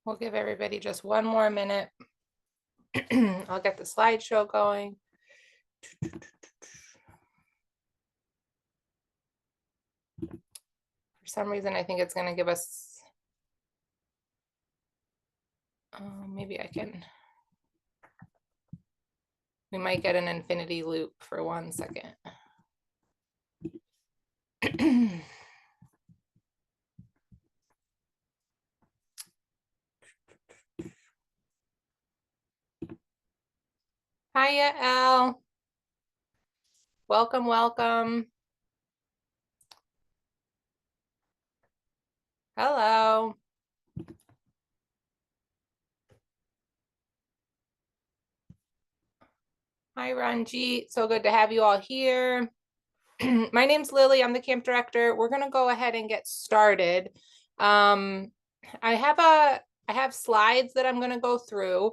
We'll give everybody just one more minute. I'll get the slideshow going. For some reason, I think it's going to give us, maybe I can, we might get an infinity loop for 1 second. Hiya, Elle. Welcome, welcome. Hello. Hi, Ranjit. So good to have you all here. My name's Lily. I'm the camp director. We're going to go ahead and get started. I have slides that I'm going to go through.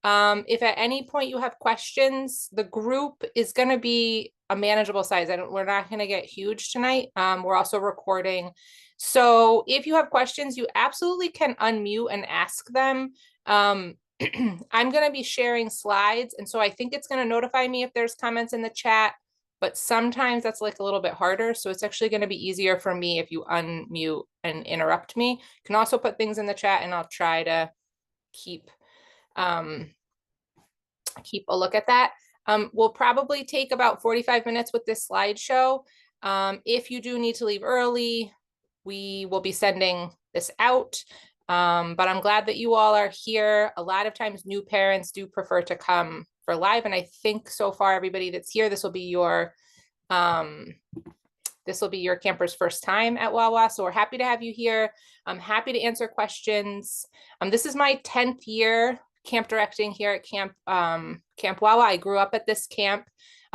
If at any point you have questions, the group is going to be a manageable size. We're not going to get huge tonight. We're also recording. So if you have questions, you absolutely can unmute and ask them. I'm going to be sharing slides. And so I think it's going to notify me if there's comments in the chat, but sometimes that's like a little bit harder. So it's actually going to be easier for me if you unmute and interrupt me. You can also put things in the chat and I'll try to keep a look at that. We'll probably take about 45 minutes with this slideshow. If you do need to leave early, we will be sending this out. But I'm glad that you all are here. A lot of times new parents do prefer to come for live. And I think so far, everybody that's here, this will be your camper's first time at Wawa. So we're happy to have you here. I'm happy to answer questions. This is my 10th year camp directing here at Camp Wawa. I grew up at this camp,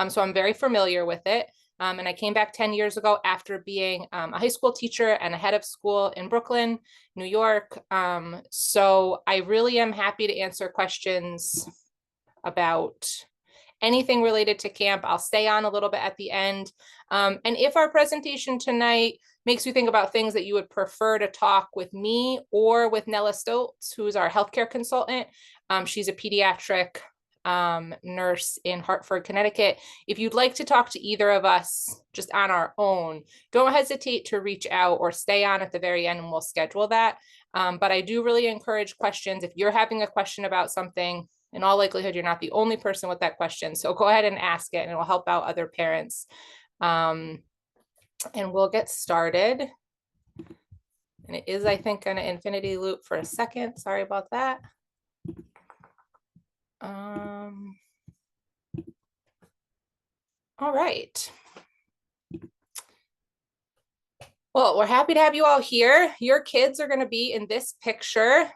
so I'm very familiar with it. And I came back 10 years ago after being a high school teacher and a head of school in Brooklyn, New York. So I really am happy to answer questions about anything related to camp. I'll stay on a little bit at the end. And if our presentation tonight makes you think about things that you would prefer to talk with me or with Nella Stoltz, who's our healthcare consultant, she's a pediatric nurse in Hartford, Connecticut. If you'd like to talk to either of us just on our own, don't hesitate to reach out or stay on at the very end and we'll schedule that. But I do really encourage questions. If you're having a question about something, in all likelihood, you're not the only person with that question. So go ahead and ask it and it will help out other parents. And we'll get started. And it is, I think, an infinity loop for a second. Sorry about that. All right. Well, we're happy to have you all here. Your kids are going to be in this picture,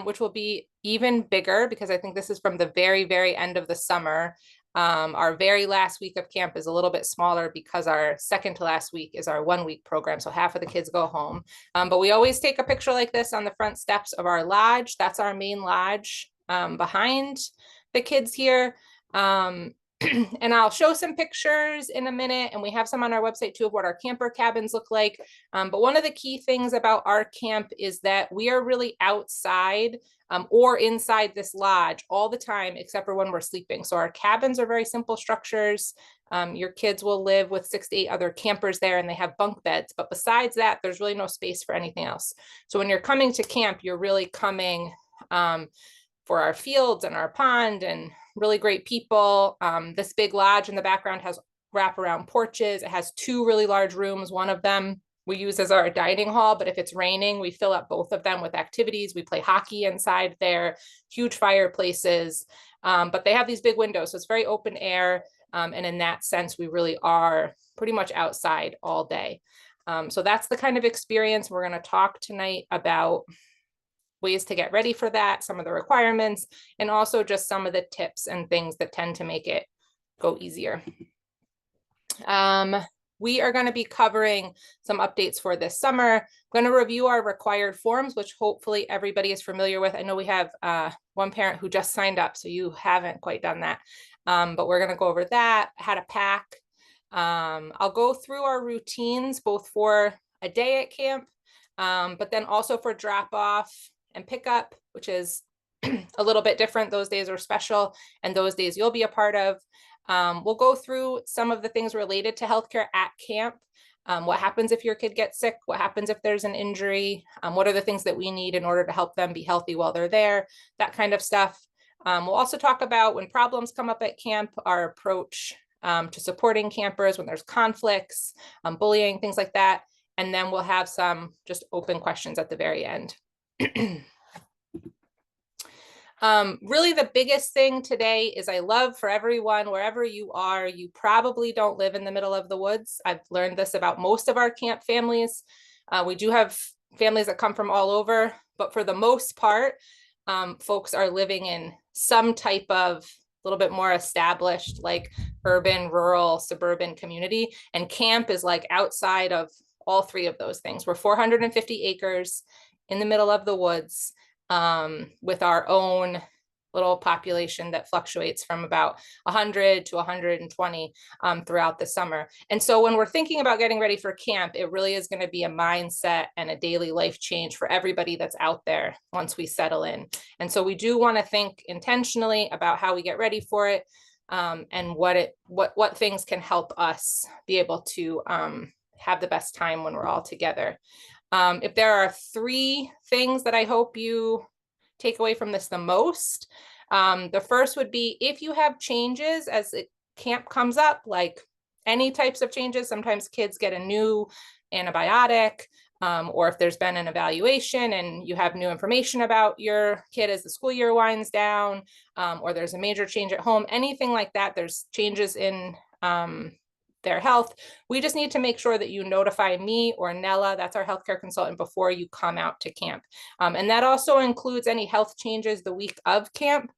which will be even bigger because I think this is from the very, very end of the summer. Our very last week of camp is a little bit smaller because our second to last week is our 1 week program. So half of the kids go home. But we always take a picture like this on the front steps of our lodge. That's our main lodge behind the kids here. And I'll show some pictures in a minute, and we have some on our website too of what our camper cabins look like. But one of the key things about our camp is that we are really outside or inside this lodge all the time, except for when we're sleeping. So our cabins are very simple structures. Your kids will live with 6 to 8 other campers there, and they have bunk beds. But besides that, there's really no space for anything else. So when you're coming to camp, you're really coming for our fields and our pond and really great people. This big lodge in the background has wraparound porches. It has 2 really large rooms. One of them we use as our dining hall, but if it's raining, we fill up both of them with activities. We play hockey inside there, huge fireplaces, but they have these big windows, so it's very open air. And in that sense, we really are pretty much outside all day. So that's the kind of experience we're going to talk tonight about. Ways to get ready for that, some of the requirements, and also just some of the tips and things that tend to make it go easier. we are going to be covering some updates for this summer. I'm going to review our required forms, which hopefully everybody is familiar with. I know we have one parent who just signed up, so you haven't quite done that. But we're going to go over that, how to pack. I'll go through our routines, both for a day at camp, but then also for drop off and pickup, which is a little bit different. Those days are special, and those days you'll be a part of. We'll go through some of the things related to healthcare at camp. What happens if your kid gets sick? What happens if there's an injury? What are the things that we need in order to help them be healthy while they're there? That kind of stuff. We'll also talk about when problems come up at camp, our approach to supporting campers when there's conflicts, bullying, things like that. And then we'll have some just open questions at the very end. Really the biggest thing today is I love for everyone, wherever you are, you probably don't live in the middle of the woods. I've learned this about most of our camp families. We do have families that come from all over, but for the most part, folks are living in some type of little bit more established, like urban, rural, suburban community. And camp is like outside of all three of those things. We're 450 acres in the middle of the woods, with our own little population that fluctuates from about 100 to 120 throughout the summer. And so when we're thinking about getting ready for camp, it really is going to be a mindset and a daily life change for everybody that's out there once we settle in. And so we do want to think intentionally about how we get ready for it, and what things can help us be able to have the best time when we're all together. If there are three things that I hope you take away from this the most, the first would be if you have changes as camp comes up, like any types of changes. Sometimes kids get a new antibiotic, or if there's been an evaluation and you have new information about your kid as the school year winds down, or there's a major change at home, anything like that, there's changes in their health, we just need to make sure that you notify me or Nella, that's our healthcare consultant, before you come out to camp. And that also includes any health changes the week of camp,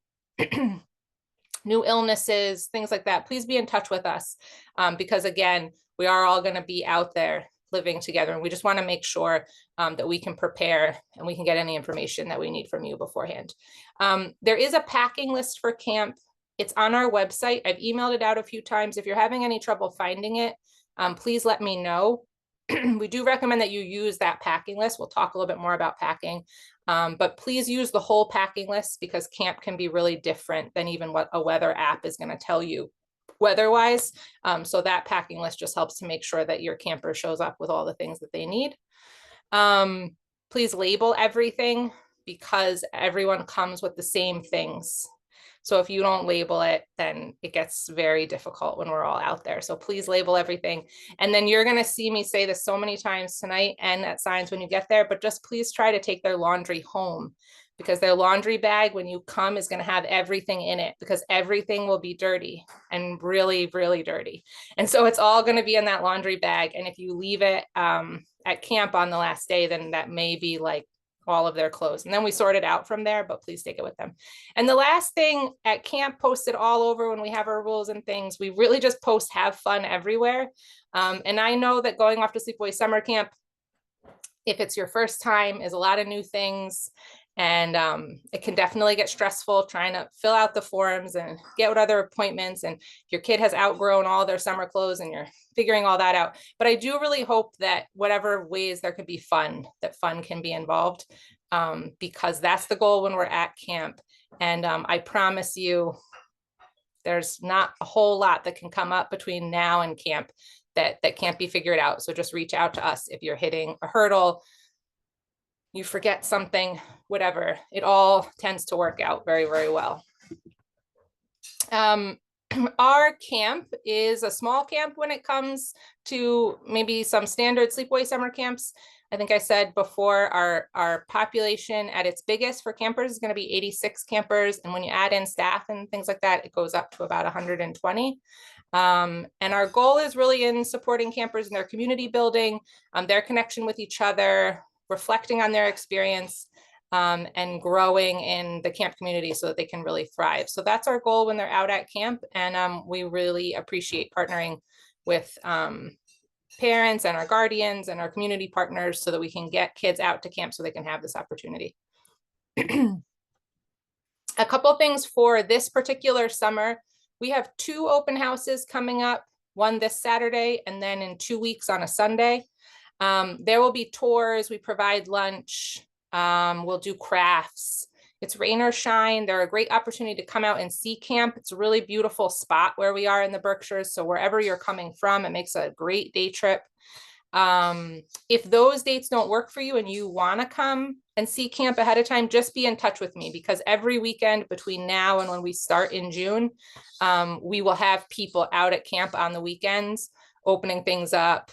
new illnesses, things like that. Please be in touch with us, because again, we are all going to be out there living together, and we just want to make sure that we can prepare and we can get any information that we need from you beforehand. There is a packing list for camp. It's on our website. I've emailed it out a few times. If you're having any trouble finding it, please let me know. We do recommend that you use that packing list. We'll talk a little bit more about packing, but please use the whole packing list, because camp can be really different than even what a weather app is going to tell you weather-wise. So that packing list just helps to make sure that your camper shows up with all the things that they need. Please label everything, because everyone comes with the same things. So if you don't label it, then it gets very difficult when we're all out there. So please label everything. And then you're going to see me say this so many times tonight and at signs when you get there, but just please try to take their laundry home, because their laundry bag, when you come, is going to have everything in it, because everything will be dirty and really, really dirty. And so it's all going to be in that laundry bag. And if you leave it at camp on the last day, then that may be like all of their clothes. And then we sort it out from there, but please take it with them. And the last thing, at camp, posted all over when we have our rules and things, we really just post have fun everywhere. And I know that going off to Sleepaway Summer Camp, if it's your first time, is a lot of new things. And it can definitely get stressful trying to fill out the forms and get other appointments. And your kid has outgrown all their summer clothes and you're figuring all that out. But I do really hope that whatever ways there could be fun, that fun can be involved, because that's the goal when we're at camp. And I promise you, there's not a whole lot that can come up between now and camp that can't be figured out. So just reach out to us if you're hitting a hurdle, you forget something, whatever. It all tends to work out very, very well. Our camp is a small camp when it comes to maybe some standard Sleepaway Summer camps. I think I said before, our population at its biggest for campers is going to be 86 campers. And when you add in staff and things like that, it goes up to about 120. And our goal is really in supporting campers in their community building, their connection with each other, reflecting on their experience, and growing in the camp community so that they can really thrive. So that's our goal when they're out at camp. And we really appreciate partnering with parents and our guardians and our community partners so that we can get kids out to camp so they can have this opportunity. A couple things for this particular summer. We have 2 open houses coming up, one this Saturday and then in 2 weeks on a Sunday. There will be tours, we provide lunch, we'll do crafts. It's rain or shine. They're a great opportunity to come out and see camp. It's a really beautiful spot where we are in the Berkshires. So wherever you're coming from, it makes a great day trip. If those dates don't work for you and you want to come and see camp ahead of time, just be in touch with me, because every weekend between now and when we start in June, we will have people out at camp on the weekends, opening things up,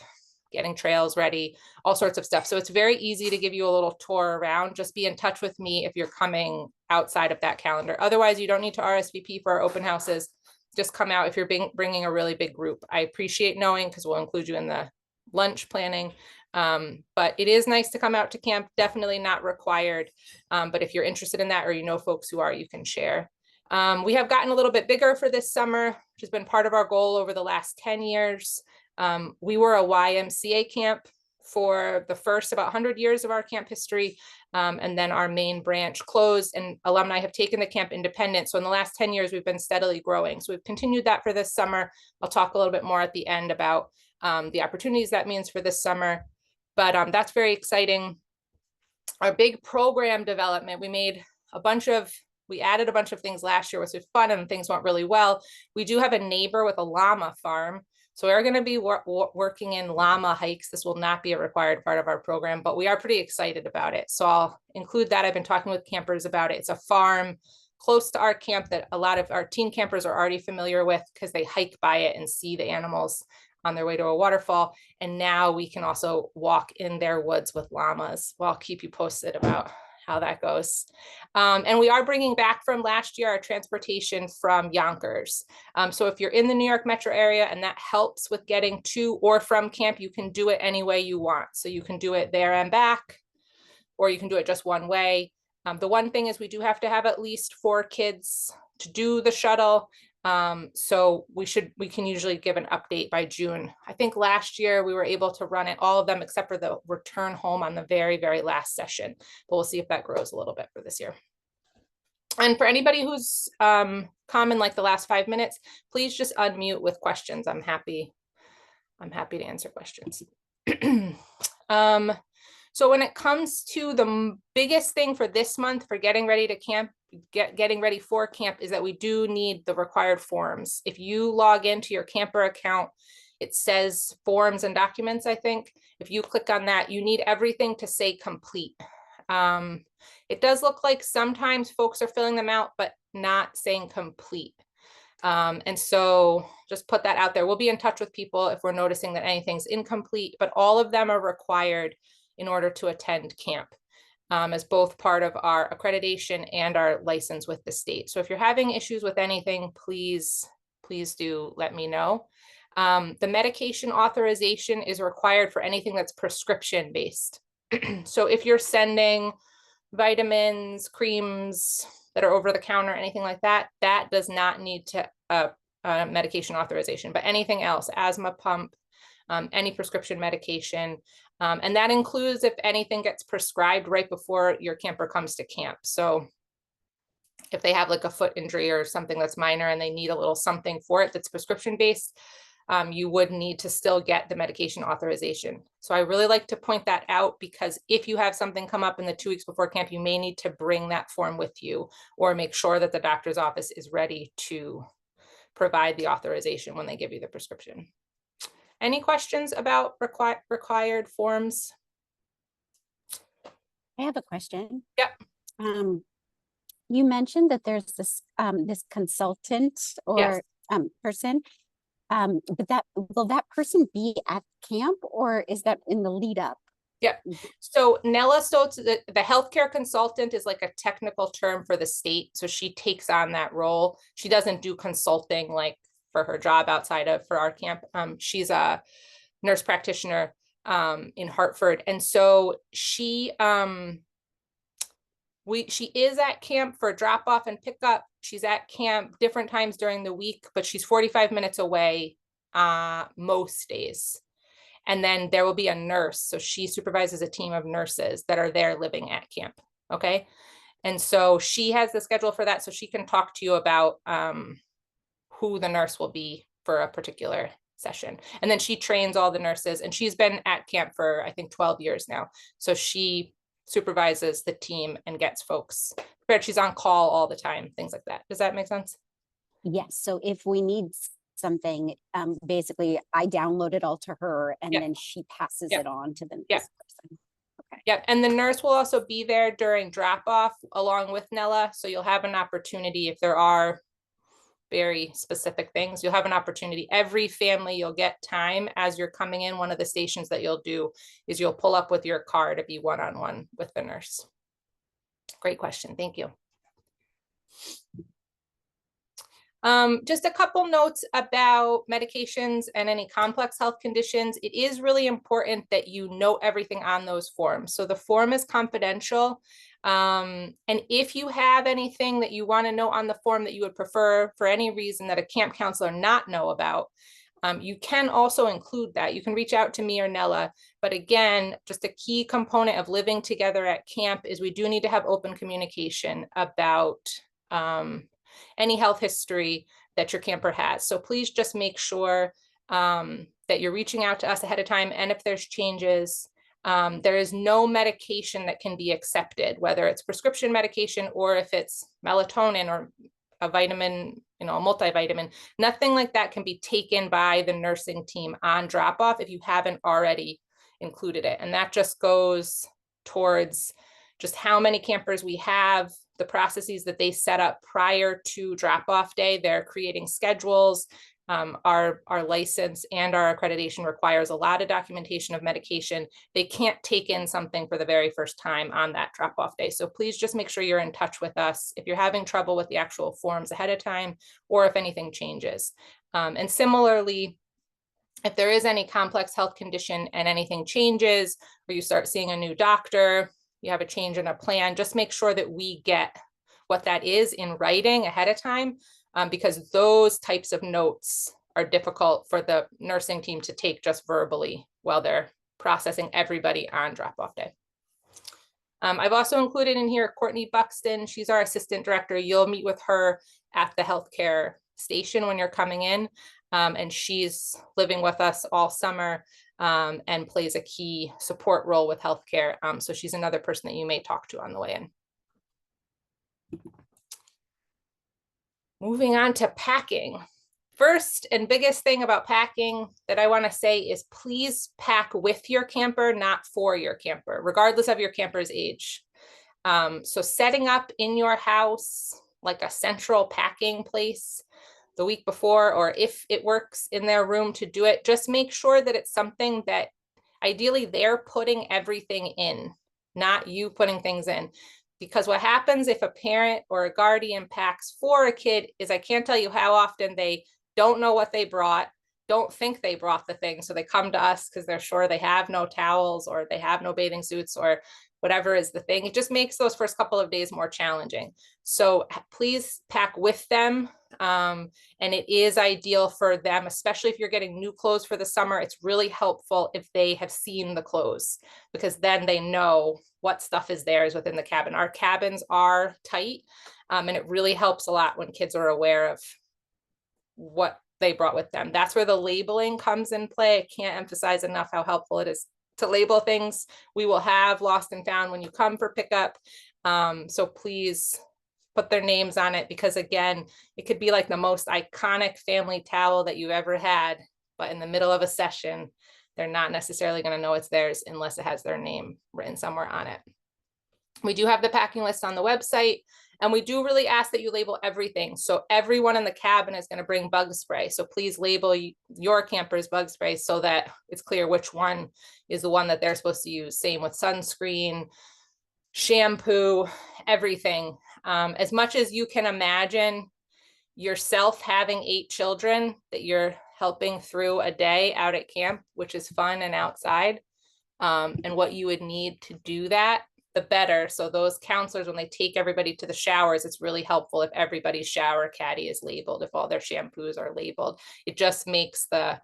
getting trails ready, all sorts of stuff. So it's very easy to give you a little tour around. Just be in touch with me if you're coming outside of that calendar. Otherwise, you don't need to RSVP for our open houses. Just come out if you're bringing a really big group. I appreciate knowing, because we'll include you in the lunch planning. But it is nice to come out to camp, definitely not required. But if you're interested in that, or you know folks who are, you can share. We have gotten a little bit bigger for this summer, which has been part of our goal over the last 10 years. We were a YMCA camp for the first about 100 years of our camp history. And then our main branch closed and alumni have taken the camp independent. So in the last 10 years, we've been steadily growing. So we've continued that for this summer. I'll talk a little bit more at the end about the opportunities that means for this summer, but that's very exciting. Our big program development, we added a bunch of things last year, which was fun, and things went really well. We do have a neighbor with a llama farm. So we're going to be working in llama hikes. This will not be a required part of our program, but we are pretty excited about it. So I'll include that. I've been talking with campers about it. It's a farm close to our camp that a lot of our teen campers are already familiar with, because they hike by it and see the animals on their way to a waterfall. And now we can also walk in their woods with llamas. Well, I'll keep you posted about how that goes. And we are bringing back from last year our transportation from Yonkers. So if you're in the New York metro area and that helps with getting to or from camp, you can do it any way you want. So you can do it there and back, or you can do it just one way. The one thing is we do have to have at least 4 kids to do the shuttle. So we can usually give an update by June. I think last year we were able to run it, all of them except for the return home on the very, very last session, but we'll see if that grows a little bit for this year. And for anybody who's come in like the last 5 minutes, please just unmute with questions. I'm happy to answer questions. So when it comes to the biggest thing for this month for getting ready to camp, getting ready for camp, is that we do need the required forms. If you log into your camper account, it says forms and documents, I think. If you click on that, you need everything to say complete. It does look like sometimes folks are filling them out, but not saying complete. And so just put that out there. We'll be in touch with people if we're noticing that anything's incomplete, but all of them are required in order to attend camp, as both part of our accreditation and our license with the state. So if you're having issues with anything, please do let me know. The medication authorization is required for anything that's prescription based. So if you're sending vitamins, creams that are over the counter, anything like that, that does not need to medication authorization, but anything else, asthma pump, any prescription medication, and that includes if anything gets prescribed right before your camper comes to camp. So if they have like a foot injury or something that's minor and they need a little something for it that's prescription based, you would need to still get the medication authorization. So I really like to point that out, because if you have something come up in the 2 weeks before camp, you may need to bring that form with you, or make sure that the doctor's office is ready to provide the authorization when they give you the prescription. Any questions about required forms? I have a question. Yep. You mentioned that there's this this consultant or Yes. Person. But will that person be at camp, or is that in the lead up? Yeah. So Nella Stoltz, the healthcare consultant, is like a technical term for the state. So she takes on that role. She doesn't do consulting like for her job outside of for our camp. She's a nurse practitioner in Hartford. And so she is at camp for drop off and pickup. She's at camp different times during the week, but she's 45 minutes away most days. And then there will be a nurse. So she supervises a team of nurses that are there living at camp. Okay. And so she has the schedule for that. So she can talk to you about who the nurse will be for a particular session. And then she trains all the nurses, and she's been at camp for, I think, 12 years now. So she supervises the team and gets folks prepared. She's on call all the time, things like that. Does that make sense? Yes, so if we need something, basically I download it all to her and Yep. then she passes Yep. it on to the Yep. next person. Okay. Yep. And the nurse will also be there during drop off along with Nella. So you'll have an opportunity if there are very specific things, you'll have an opportunity. Every family, you'll get time as you're coming in. One of the stations that you'll do is you'll pull up with your car to be one-on-one with the nurse. Great question. Thank you. Just a couple notes about medications and any complex health conditions. It is really important that you know everything on those forms. So the form is confidential. And if you have anything that you want to know on the form that you would prefer for any reason that a camp counselor not know about, you can also include that. You can reach out to me or Nella. But again, just a key component of living together at camp is we do need to have open communication about any health history that your camper has. So please just make sure that you're reaching out to us ahead of time. And if there's changes, there is no medication that can be accepted, whether it's prescription medication or if it's melatonin or a vitamin, a multivitamin, nothing like that can be taken by the nursing team on drop off if you haven't already included it. And that just goes towards just how many campers we have, the processes that they set up prior to drop off day. They're creating schedules. Our license and our accreditation requires a lot of documentation of medication. They can't take in something for the very first time on that drop off day. So please just make sure you're in touch with us if you're having trouble with the actual forms ahead of time, or if anything changes. And similarly, if there is any complex health condition and anything changes, or you start seeing a new doctor, you have a change in a plan, just make sure that we get what that is in writing ahead of time, because those types of notes are difficult for the nursing team to take just verbally while they're processing everybody on drop-off day. I've also included in here Courtney Buxton. She's our assistant director. You'll meet with her at the healthcare station when you're coming in, and she's living with us all summer and plays a key support role with healthcare. So she's another person that you may talk to on the way in. Moving on to packing. First and biggest thing about packing that I want to say is please pack with your camper, not for your camper, regardless of your camper's age. So setting up in your house like a central packing place the week before, or if it works in their room to do it, just make sure that it's something that ideally they're putting everything in, not you putting things in. Because what happens if a parent or a guardian packs for a kid is, I can't tell you how often they don't know what they brought, don't think they brought the thing. So they come to us because they're sure they have no towels or they have no bathing suits or whatever is the thing. It just makes those first couple of days more challenging. So please pack with them. And it is ideal for them, especially if you're getting new clothes for the summer. It's really helpful if they have seen the clothes, because then they know what stuff is theirs within the cabin. Our cabins are tight, and it really helps a lot when kids are aware of what they brought with them. That's where the labeling comes in play. I can't emphasize enough how helpful it is to label things. We will have lost and found when you come for pickup. So please put their names on it, because again, it could be like the most iconic family towel that you've ever had, but in the middle of a session, they're not necessarily going to know it's theirs unless it has their name written somewhere on it. We do have the packing list on the website, and we do really ask that you label everything. So everyone in the cabin is going to bring bug spray. So please label your camper's bug spray so that it's clear which one is the one that they're supposed to use. Same with sunscreen, shampoo, everything. As much as you can imagine yourself having 8 children that you're helping through a day out at camp, which is fun and outside, and what you would need to do that, the better. So those counselors, when they take everybody to the showers, it's really helpful if everybody's shower caddy is labeled, if all their shampoos are labeled. It just makes the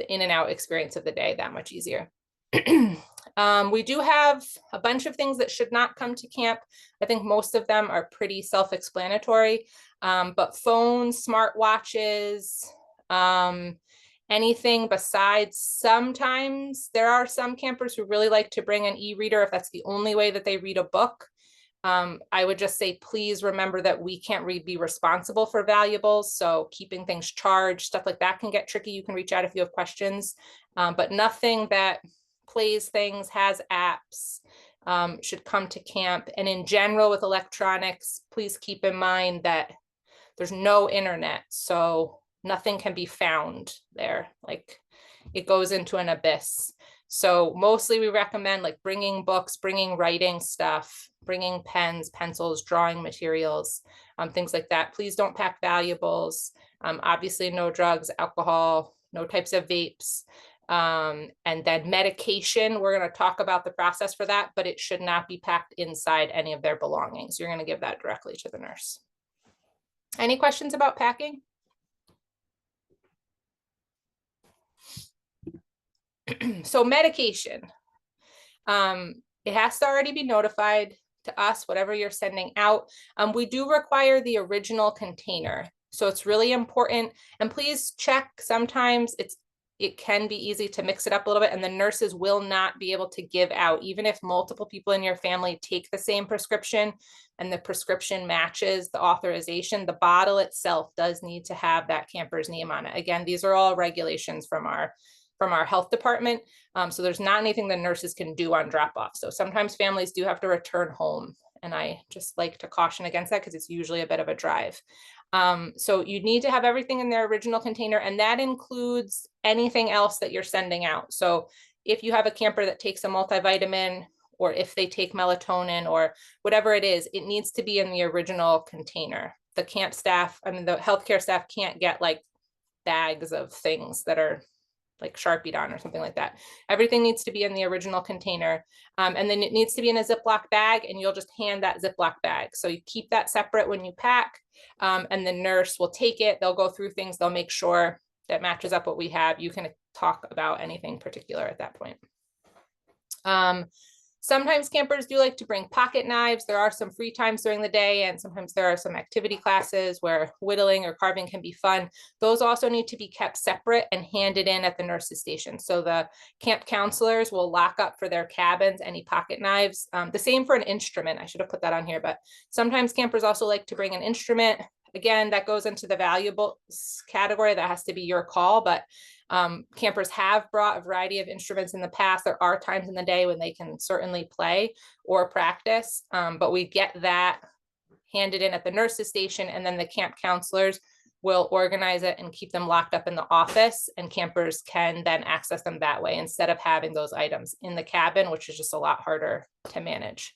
the in and out experience of the day that much easier. We do have a bunch of things that should not come to camp. I think most of them are pretty self-explanatory, but phones, smartwatches, anything besides, sometimes there are some campers who really like to bring an e-reader if that's the only way that they read a book. I would just say, please remember that we can't be responsible for valuables. So keeping things charged, stuff like that can get tricky. You can reach out if you have questions, but nothing that plays things, has apps, should come to camp. And in general with electronics, please keep in mind that there's no internet. So nothing can be found there. Like it goes into an abyss. So mostly we recommend like bringing books, bringing writing stuff, bringing pens, pencils, drawing materials, things like that. Please don't pack valuables. Obviously no drugs, alcohol, no types of vapes. And then medication, we're going to talk about the process for that, but it should not be packed inside any of their belongings. You're going to give that directly to the nurse. Any questions about packing? So medication, it has to already be notified to us, whatever you're sending out. We do require the original container. So it's really important, and please check. Sometimes it can be easy to mix it up a little bit, and the nurses will not be able to give out, even if multiple people in your family take the same prescription and the prescription matches the authorization, the bottle itself does need to have that camper's name on it. Again, these are all regulations from our health department. So there's not anything the nurses can do on drop off. So sometimes families do have to return home. And I just like to caution against that because it's usually a bit of a drive. So you need to have everything in their original container, and that includes anything else that you're sending out. So if you have a camper that takes a multivitamin, or if they take melatonin or whatever it is, it needs to be in the original container. The camp staff, I mean, the healthcare staff can't get like bags of things that are like Sharpied on or something like that. Everything needs to be in the original container. And then it needs to be in a Ziploc bag, and you'll just hand that Ziploc bag. So you keep that separate when you pack, and the nurse will take it. They'll go through things. They'll make sure that matches up what we have. You can talk about anything particular at that point. Sometimes campers do like to bring pocket knives. There are some free times during the day, and sometimes there are some activity classes where whittling or carving can be fun. Those also need to be kept separate and handed in at the nurse's station. So the camp counselors will lock up for their cabins any pocket knives. The same for an instrument. I should have put that on here, but sometimes campers also like to bring an instrument. Again, that goes into the valuables category. That has to be your call, but campers have brought a variety of instruments in the past. There are times in the day when they can certainly play or practice, but we get that handed in at the nurse's station, and then the camp counselors will organize it and keep them locked up in the office, and campers can then access them that way instead of having those items in the cabin, which is just a lot harder to manage.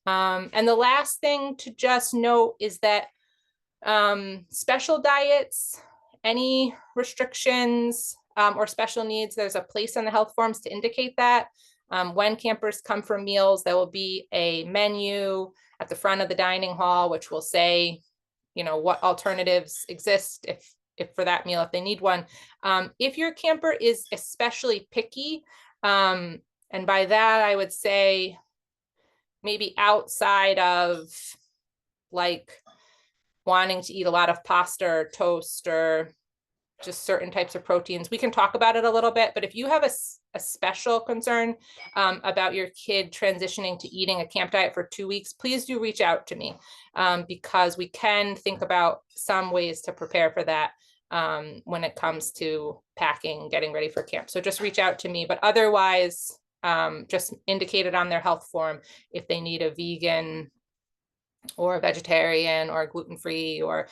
And the last thing to just note is that special diets, any restrictions or special needs, there's a place on the health forms to indicate that. When campers come for meals, there will be a menu at the front of the dining hall, which will say, you know, what alternatives exist if for that meal, if they need one. If your camper is especially picky, and by that I would say maybe outside of like wanting to eat a lot of pasta or toast or just certain types of proteins, we can talk about it a little bit. But if you have a special concern about your kid transitioning to eating a camp diet for 2 weeks, please do reach out to me, because we can think about some ways to prepare for that when it comes to packing, getting ready for camp. So just reach out to me, but otherwise just indicate it on their health form if they need a vegan or a vegetarian or gluten-free, or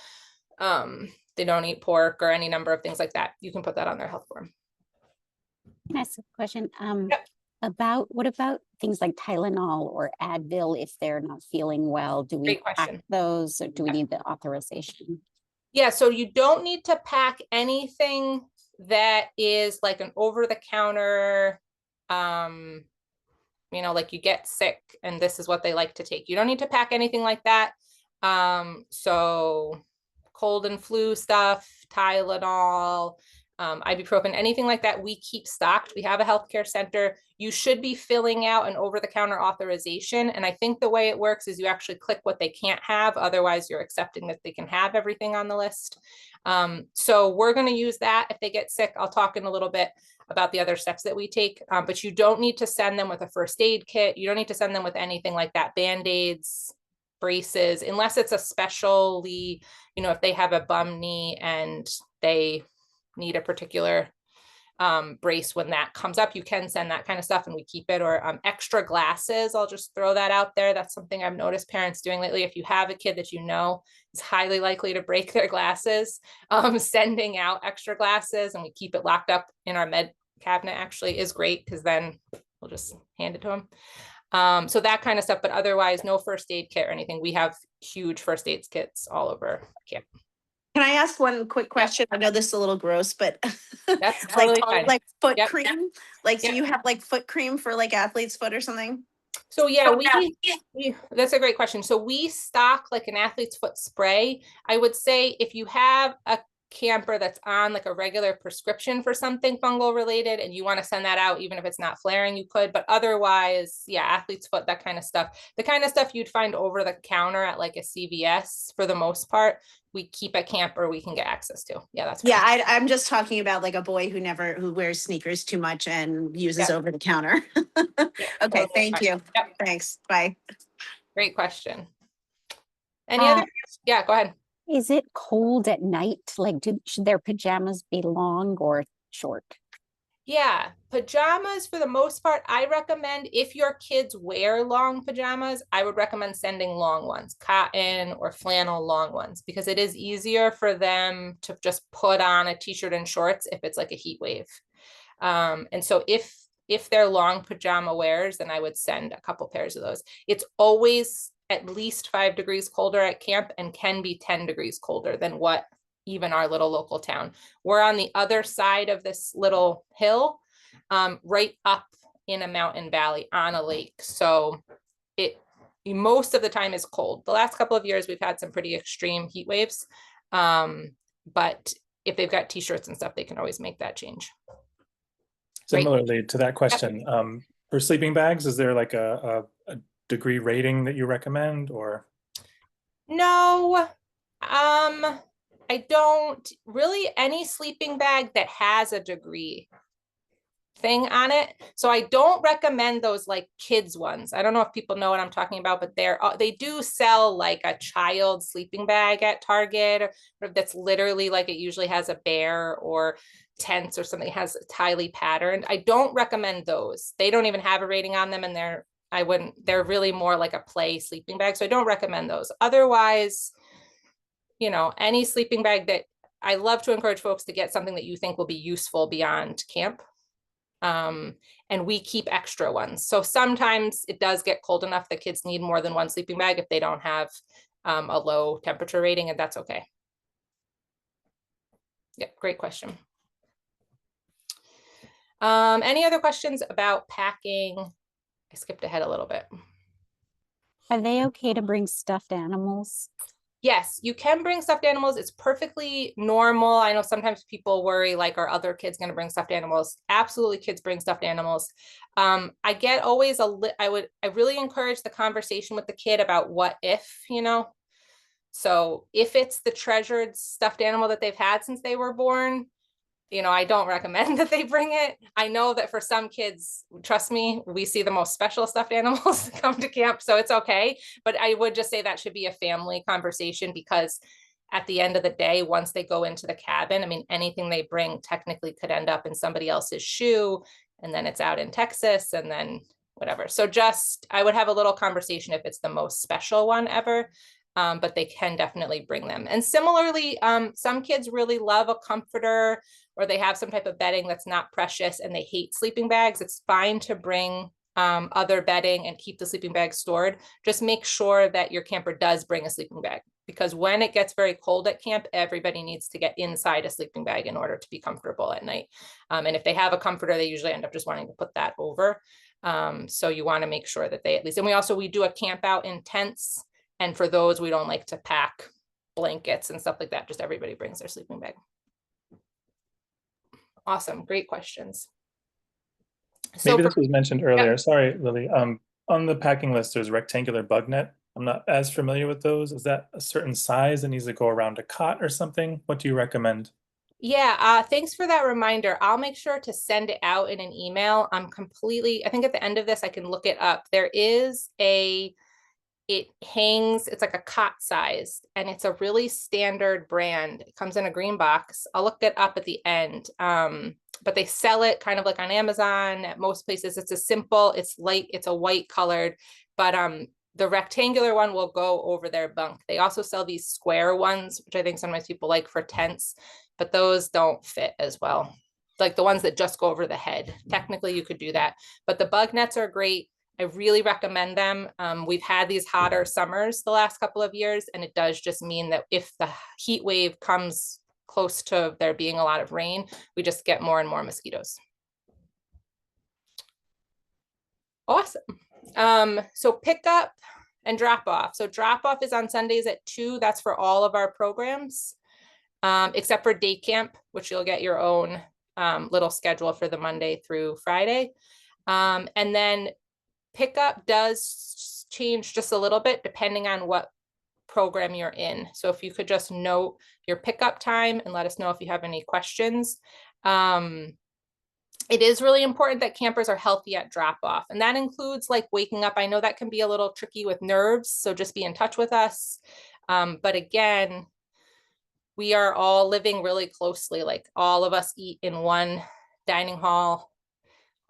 they don't eat pork or any number of things like that. You can put that on their health form. Can I ask a question? Yep. What about things like Tylenol or Advil if they're not feeling well? Do we Great pack question. those, or do we need the authorization? Yeah, so you don't need to pack anything that is like an over-the-counter, you know, like you get sick and this is what they like to take. You don't need to pack anything like that. So cold and flu stuff, Tylenol, ibuprofen, anything like that, we keep stocked. We have a healthcare center. You should be filling out an over-the-counter authorization. And I think the way it works is you actually click what they can't have. Otherwise, you're accepting that they can have everything on the list. So we're going to use that. If they get sick, I'll talk in a little bit about the other steps that we take. But you don't need to send them with a first aid kit. You don't need to send them with anything like that, Band-Aids, braces, unless it's a specially, if they have a bum knee and they need a particular brace when that comes up, you can send that kind of stuff and we keep it. Or extra glasses, I'll just throw that out there. That's something I've noticed parents doing lately. If you have a kid that is highly likely to break their glasses, sending out extra glasses, and we keep it locked up in our med cabinet actually is great, because then we'll just hand it to them. So that kind of stuff, but otherwise no first aid kit or anything. We have huge first aid kits all over camp. Can I ask one quick question? I know this is a little gross, but That's totally fine. like foot Yep. cream? Like, do Yep. you have like foot cream for like athlete's foot or something? So yeah, that's a great question. So we stock like an athlete's foot spray. I would say if you have a camper that's on like a regular prescription for something fungal related and you want to send that out, even if it's not flaring, you could. But otherwise, yeah, athlete's foot, that kind of stuff, the kind of stuff you'd find over the counter at like a CVS for the most part, we keep at camp or we can get access to. Yeah, that's fine. Yeah, I'm just talking about like a boy who wears sneakers too much and uses over the counter. Okay, thank you. Yep. Thanks. Bye. Great question. Any other? Yeah, go ahead. Is it cold at night? Like, should their pajamas be long or short? Yeah, pajamas for the most part, I recommend if your kids wear long pajamas, I would recommend sending long ones, cotton or flannel long ones, because it is easier for them to just put on a t-shirt and shorts if it's like a heat wave. And so if they're long pajama wears, then I would send a couple pairs of those. It's always at least 5 degrees colder at camp and can be 10 degrees colder than what even our little local town. We're on the other side of this little hill, right up in a mountain valley on a lake. So it most of the time is cold. The last couple of years, we've had some pretty extreme heat waves. But if they've got t-shirts and stuff, they can always make that change. Similarly to that question, for sleeping bags, is there like a degree rating that you recommend, or? No, I don't really. Any sleeping bag that has a degree thing on it. So I don't recommend those like kids ones. I don't know if people know what I'm talking about, but they do sell like a child sleeping bag at Target, or that's literally like it usually has a bear or tents or something, has it's highly patterned. I don't recommend those. They don't even have a rating on them, and they're really more like a play sleeping bag. So I don't recommend those. Otherwise, any sleeping bag that I love to encourage folks to get something that you think will be useful beyond camp. And we keep extra ones. So sometimes it does get cold enough that kids need more than one sleeping bag if they don't have a low temperature rating, and that's okay. Yeah, great question. Any other questions about packing? I skipped ahead a little bit. Are they okay to bring stuffed animals? Yes, you can bring stuffed animals. It's perfectly normal. I know sometimes people worry, like, are other kids going to bring stuffed animals? Absolutely, kids bring stuffed animals. I get always I really encourage the conversation with the kid about what if, So if it's the treasured stuffed animal that they've had since they were born, I don't recommend that they bring it. I know that for some kids, trust me, we see the most special stuffed animals come to camp, so it's okay. But I would just say that should be a family conversation, because at the end of the day, once they go into the cabin, I mean, anything they bring technically could end up in somebody else's shoe, and then it's out in Texas, and then whatever. So I would have a little conversation if it's the most special one ever. But they can definitely bring them. And similarly, some kids really love a comforter, or they have some type of bedding that's not precious and they hate sleeping bags. It's fine to bring other bedding and keep the sleeping bag stored. Just make sure that your camper does bring a sleeping bag, because when it gets very cold at camp, everybody needs to get inside a sleeping bag in order to be comfortable at night. And if they have a comforter, they usually end up just wanting to put that over. So you want to make sure that they at least, and we do a camp out in tents. And for those, we don't like to pack blankets and stuff like that. Just everybody brings their sleeping bag. Awesome. Great questions. So Maybe for, this was mentioned earlier. Sorry, Lily. On the packing list, there's rectangular bug net. I'm not as familiar with those. Is that a certain size that needs to go around a cot or something? What do you recommend? yeah, thanks for that reminder. I'll make sure to send it out in an email. I think at the end of this, I can look it up. There is it hangs, it's like a cot size, and it's a really standard brand. It comes in a green box. I'll look it up at the end. But they sell it kind of like on Amazon at most places. It's light, it's a white colored, but the rectangular one will go over their bunk. They also sell these square ones, which I think sometimes people like for tents, but those don't fit as well. Like the ones that just go over the head. Technically, you could do that, but the bug nets are great. I really recommend them. We've had these hotter summers the last couple of years, and it does just mean that if the heat wave comes close to there being a lot of rain, we just get more and more mosquitoes. Awesome. So pick up and drop off. So drop off is on Sundays at 2. That's for all of our programs, except for day camp, which you'll get your own little schedule for the Monday through Friday. And then pickup does change just a little bit depending on what program you're in. So if you could just note your pickup time and let us know if you have any questions. It is really important that campers are healthy at drop off, and that includes like waking up. I know that can be a little tricky with nerves, so just be in touch with us. But again, we are all living really closely. Like all of us eat in one dining hall,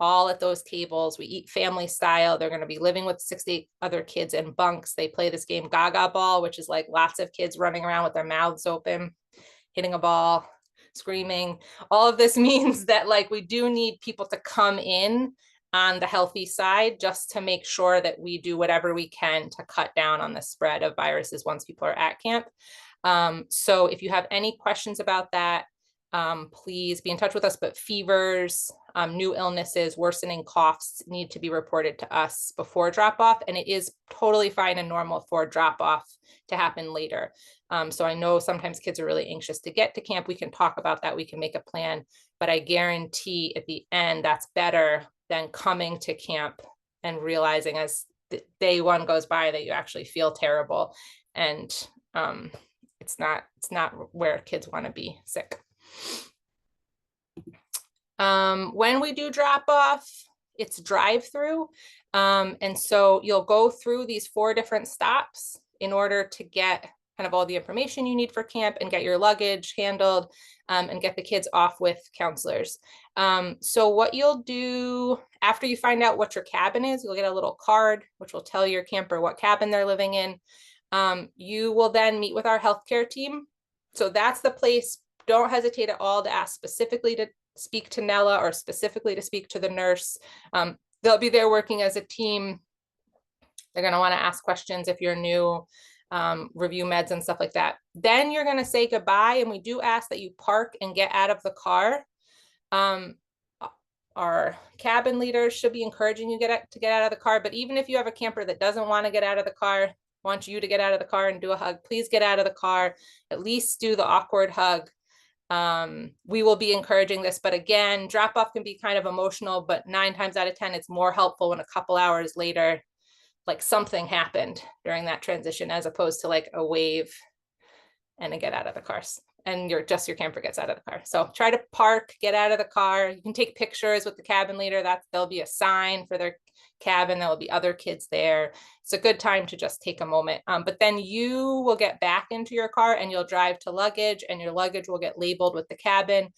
all at those tables. We eat family style. They're going to be living with 60 other kids in bunks. They play this game Gaga Ball, which is like lots of kids running around with their mouths open, hitting a ball, screaming. All of this means that like we do need people to come in on the healthy side just to make sure that we do whatever we can to cut down on the spread of viruses once people are at camp. So if you have any questions about that, please be in touch with us. But fevers, new illnesses, worsening coughs need to be reported to us before drop off. And it is totally fine and normal for drop off to happen later. So I know sometimes kids are really anxious to get to camp. We can talk about that. We can make a plan, but I guarantee at the end, that's better than coming to camp and realizing as day one goes by that you actually feel terrible. And it's not where kids want to be sick. When we do drop off, it's drive-through. And so you'll go through these 4 different stops in order to get kind of all the information you need for camp and get your luggage handled, and get the kids off with counselors. So what you'll do after you find out what your cabin is, you'll get a little card, which will tell your camper what cabin they're living in. You will then meet with our healthcare team. So that's the place. Don't hesitate at all to ask specifically to speak to Nella or specifically to speak to the nurse. They'll be there working as a team. They're going to want to ask questions if you're new, review meds and stuff like that. Then you're going to say goodbye. And we do ask that you park and get out of the car. Our cabin leaders should be encouraging you to get out of the car. But even if you have a camper that doesn't want to get out of the car, wants you to get out of the car and do a hug, please get out of the car. At least do the awkward hug. We will be encouraging this, but again, drop off can be kind of emotional, but 9 times out of 10, it's more helpful when a couple hours later, like something happened during that transition, as opposed to like a wave and a get out of the cars and your camper gets out of the car. So try to park, get out of the car. You can take pictures with the cabin leader. There'll be a sign for their cabin. There will be other kids there. It's a good time to just take a moment. But then you will get back into your car and you'll drive to luggage, and your luggage will get labeled with the cabin,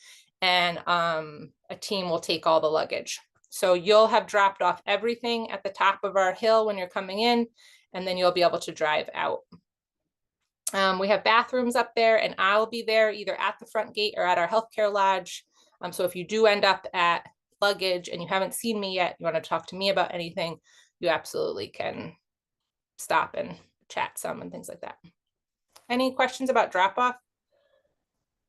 and a team will take all the luggage. So you'll have dropped off everything at the top of our hill when you're coming in, and then you'll be able to drive out. We have bathrooms up there, and I'll be there either at the front gate or at our healthcare lodge. So if you do end up at luggage and you haven't seen me yet, you want to talk to me about anything, you absolutely can stop and chat some and things like that. Any questions about drop off?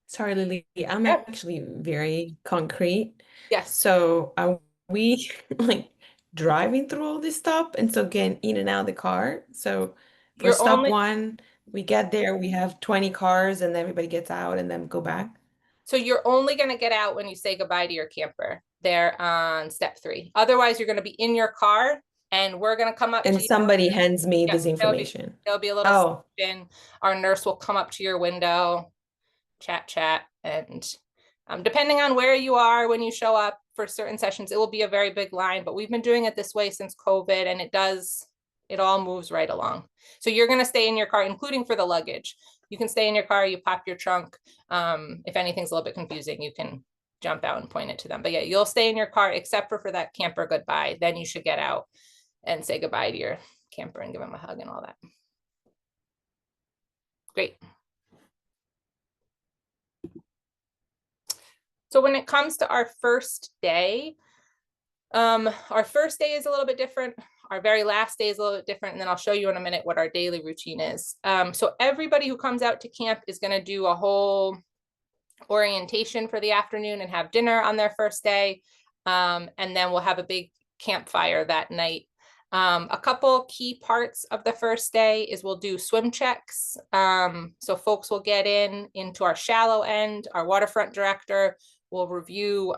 Sorry, Lily, I'm actually very concrete. Yes. So are we like driving through all this stuff and so getting in and out of the car? So for stop 1, we get there, we have 20 cars and everybody gets out and then go back. So you're only going to get out when you say goodbye to your camper. They're on step 3. Otherwise, you're going to be in your car and we're going to come up to And you. somebody hands me Yeah, this there'll be- information. There'll be a little Oh, section. Our nurse will come up to your window, chat, and depending on where you are when you show up for certain sessions, it will be a very big line, but we've been doing it this way since COVID, and it all moves right along. So you're going to stay in your car, including for the luggage. You can stay in your car, you pop your trunk. If anything's a little bit confusing, you can jump out and point it to them. But yeah, you'll stay in your car except for that camper goodbye. Then you should get out and say goodbye to your camper and give them a hug and all that. Great. So when it comes to our first day is a little bit different. Our very last day is a little bit different. And then I'll show you in a minute what our daily routine is. So everybody who comes out to camp is going to do a whole orientation for the afternoon and have dinner on their first day. And then we'll have a big campfire that night. A couple key parts of the first day is we'll do swim checks. So folks will get into our shallow end. Our waterfront director will review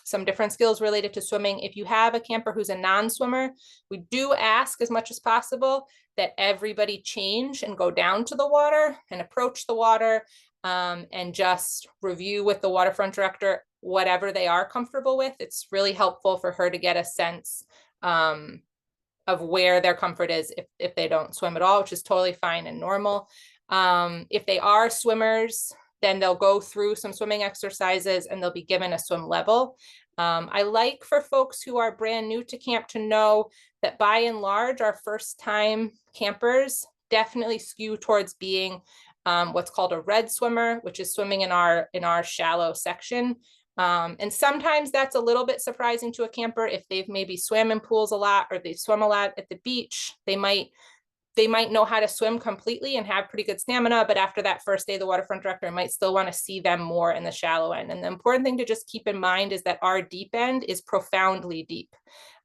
some different skills related to swimming. If you have a camper who's a non-swimmer, we do ask as much as possible that everybody change and go down to the water and approach the water and just review with the waterfront director whatever they are comfortable with. It's really helpful for her to get a sense of where their comfort is if they don't swim at all, which is totally fine and normal. If they are swimmers, then they'll go through some swimming exercises and they'll be given a swim level. I like for folks who are brand new to camp to know that by and large, our first time campers definitely skew towards being what's called a red swimmer, which is swimming in our shallow section. And sometimes that's a little bit surprising to a camper if they've maybe swam in pools a lot or they swim a lot at the beach. They might know how to swim completely and have pretty good stamina, but after that first day, the waterfront director might still want to see them more in the shallow end. And the important thing to just keep in mind is that our deep end is profoundly deep.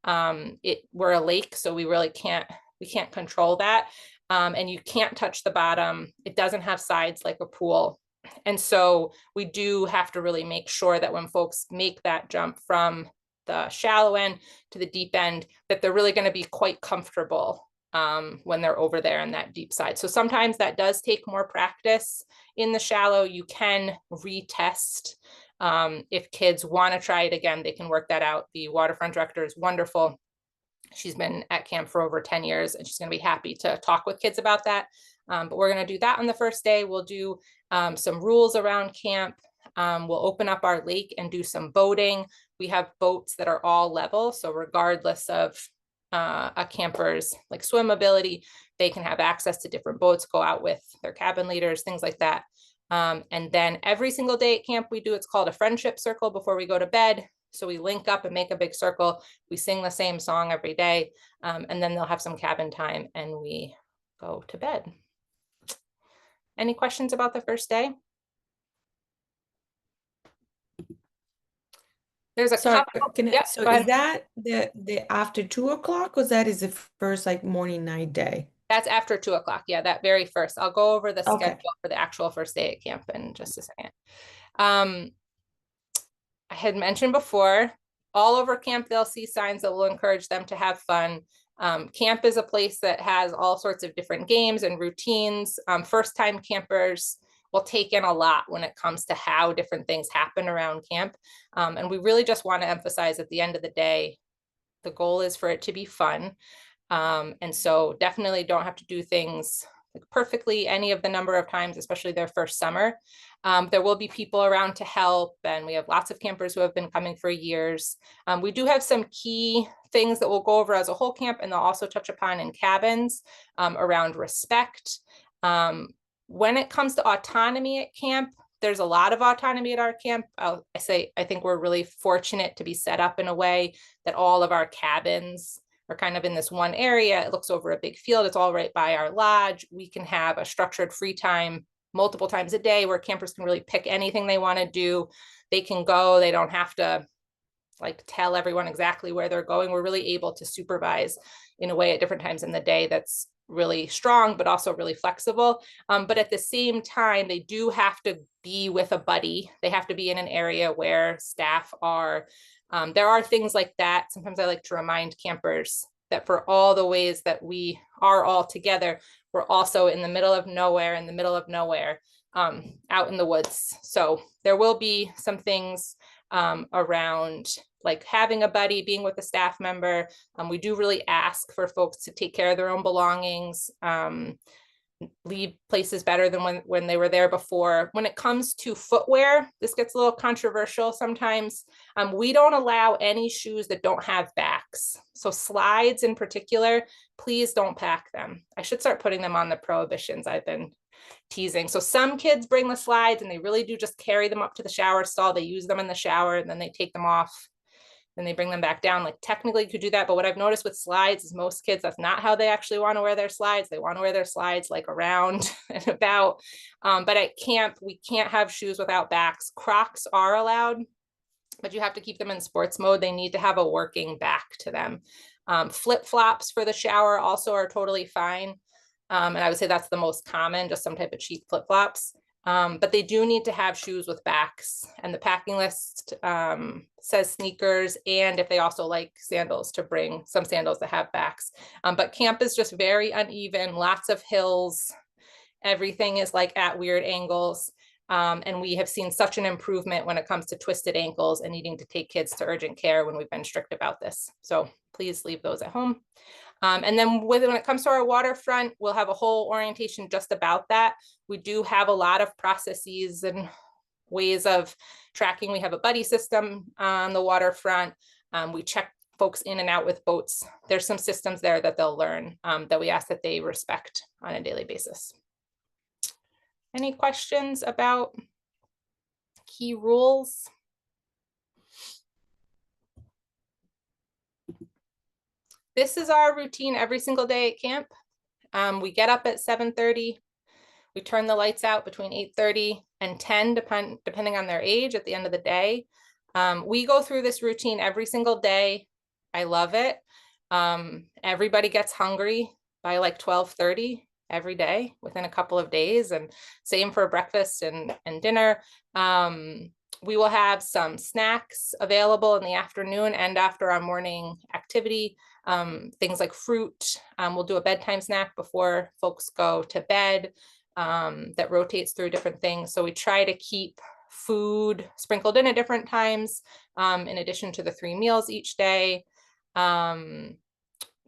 We're a lake, so we really can't control that. And you can't touch the bottom. It doesn't have sides like a pool. And so we do have to really make sure that when folks make that jump from the shallow end to the deep end, that they're really going to be quite comfortable when they're over there on that deep side. So sometimes that does take more practice in the shallow. You can retest. If kids want to try it again, they can work that out. The waterfront director is wonderful. She's been at camp for over 10 years and she's going to be happy to talk with kids about that. But we're going to do that on the first day. We'll do some rules around camp. We'll open up our lake and do some boating. We have boats that are all level. So regardless of a camper's like swim ability, they can have access to different boats, go out with their cabin leaders, things like that. And then every single day at camp we do, it's called a friendship circle before we go to bed. So we link up and make a big circle. We sing the same song every day. And then they'll have some cabin time and we go to bed. Any questions about the first day? There's a sorry, couple. can I, Yeah, so go is ahead. that the after 2 o'clock, or that is the first like morning, night, day? That's after 2 o'clock. Yeah, that very first. I'll go over the Okay. schedule for the actual first day at camp in just a second. I had mentioned before, all over camp, they'll see signs that will encourage them to have fun. Camp is a place that has all sorts of different games and routines. First-time campers will take in a lot when it comes to how different things happen around camp. And we really just want to emphasize at the end of the day, the goal is for it to be fun. And so definitely don't have to do things perfectly any of the number of times, especially their first summer. There will be people around to help, and we have lots of campers who have been coming for years. We do have some key things that we'll go over as a whole camp, and they'll also touch upon in cabins around respect. When it comes to autonomy at camp, there's a lot of autonomy at our camp. I think we're really fortunate to be set up in a way that all of our cabins are kind of in this one area. It looks over a big field. It's all right by our lodge. We can have a structured free time multiple times a day where campers can really pick anything they want to do. They can go. They don't have to like tell everyone exactly where they're going. We're really able to supervise in a way at different times in the day that's really strong, but also really flexible. But at the same time, they do have to be with a buddy. They have to be in an area where staff are. There are things like that. Sometimes I like to remind campers that for all the ways that we are all together, we're also in the middle of nowhere, out in the woods. So there will be some things around like having a buddy, being with a staff member. We do really ask for folks to take care of their own belongings, leave places better than when they were there before. When it comes to footwear, this gets a little controversial sometimes. We don't allow any shoes that don't have backs. So slides in particular, please don't pack them. I should start putting them on the prohibitions. I've been teasing. So some kids bring the slides and they really do just carry them up to the shower stall. They use them in the shower and then they take them off and they bring them back down. Like technically you could do that, but what I've noticed with slides is most kids, that's not how they actually want to wear their slides. They want to wear their slides like around and about. But at camp, we can't have shoes without backs. Crocs are allowed, but you have to keep them in sports mode. They need to have a working back to them. Flip-flops for the shower also are totally fine. And I would say that's the most common, just some type of cheap flip-flops. But they do need to have shoes with backs, and the packing list says sneakers, and if they also like sandals, to bring some sandals that have backs. But camp is just very uneven, lots of hills. Everything is like at weird angles. And we have seen such an improvement when it comes to twisted ankles and needing to take kids to urgent care when we've been strict about this. So please leave those at home. And then when it comes to our waterfront, we'll have a whole orientation just about that. We do have a lot of processes and ways of tracking. We have a buddy system on the waterfront. We check folks in and out with boats. There's some systems there that they'll learn that we ask that they respect on a daily basis. Any questions about key rules? This is our routine every single day at camp. We get up at 7:30. We turn the lights out between 8:30 and 10, depending on their age at the end of the day. We go through this routine every single day. I love it. Everybody gets hungry by like 12:30 every day within a couple of days, and same for breakfast and dinner. We will have some snacks available in the afternoon and after our morning activity. Things like fruit. We'll do a bedtime snack before folks go to bed that rotates through different things. So we try to keep food sprinkled in at different times in addition to the 3 meals each day.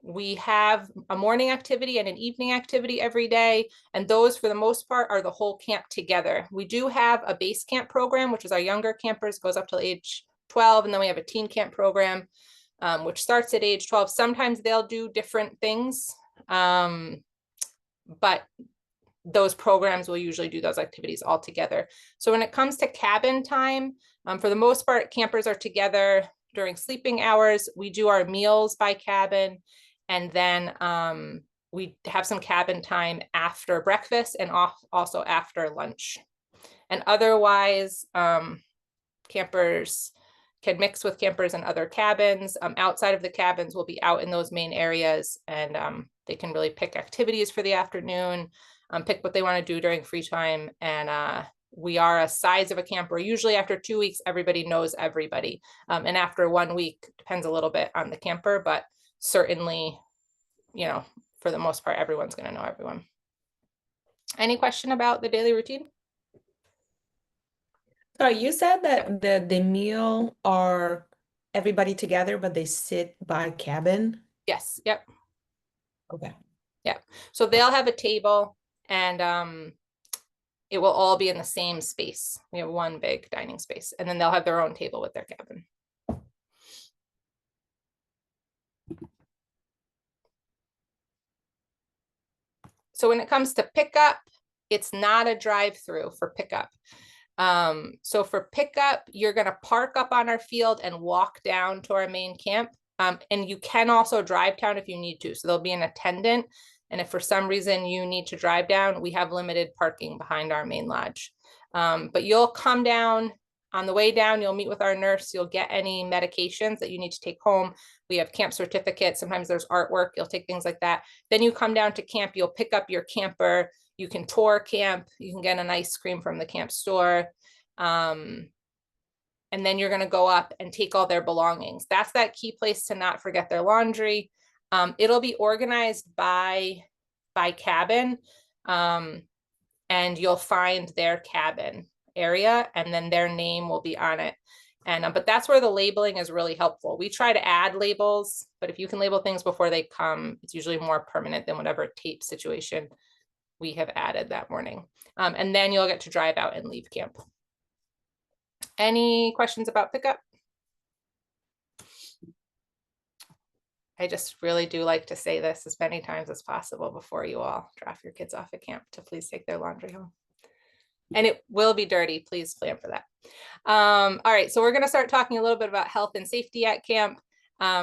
We have a morning activity and an evening activity every day, and those for the most part are the whole camp together. We do have a base camp program, which is our younger campers, goes up till age 12, and then we have a teen camp program which starts at age 12. Sometimes they'll do different things, but those programs will usually do those activities all together. So when it comes to cabin time, for the most part, campers are together during sleeping hours. We do our meals by cabin, and then we have some cabin time after breakfast and also after lunch. And otherwise, campers can mix with campers in other cabins. Outside of the cabins, we'll be out in those main areas, and they can really pick activities for the afternoon, pick what they want to do during free time. And we are a size of a camp where usually after 2 weeks, everybody knows everybody. And after 1 week, depends a little bit on the camper, but certainly, you know, for the most part, everyone's going to know everyone. Any question about the daily routine? So you said that the meal are everybody together, but they sit by cabin? Yes. Yep. Okay. Yep. So they'll have a table, and it will all be in the same space. We have one big dining space, and then they'll have their own table with their cabin. So when it comes to pickup, it's not a drive-through for pickup. So for pickup, you're going to park up on our field and walk down to our main camp. And you can also drive down if you need to. So there'll be an attendant. And if for some reason you need to drive down, we have limited parking behind our main lodge. But you'll come down On the way down, you'll meet with our nurse. You'll get any medications that you need to take home. We have camp certificates. Sometimes there's artwork. You'll take things like that. Then you come down to camp. You'll pick up your camper. You can tour camp. You can get an ice cream from the camp store. And then you're going to go up and take all their belongings. That's that key place to not forget their laundry. It'll be organized by cabin, and you'll find their cabin area, and then their name will be on it. And but that's where the labeling is really helpful. We try to add labels, but if you can label things before they come, it's usually more permanent than whatever tape situation we have added that morning. And then you'll get to drive out and leave camp. Any questions about pickup? I just really do like to say this as many times as possible before you all drop your kids off at camp, to please take their laundry home. And it will be dirty. Please plan for that. All right, so we're going to start talking a little bit about health and safety at camp.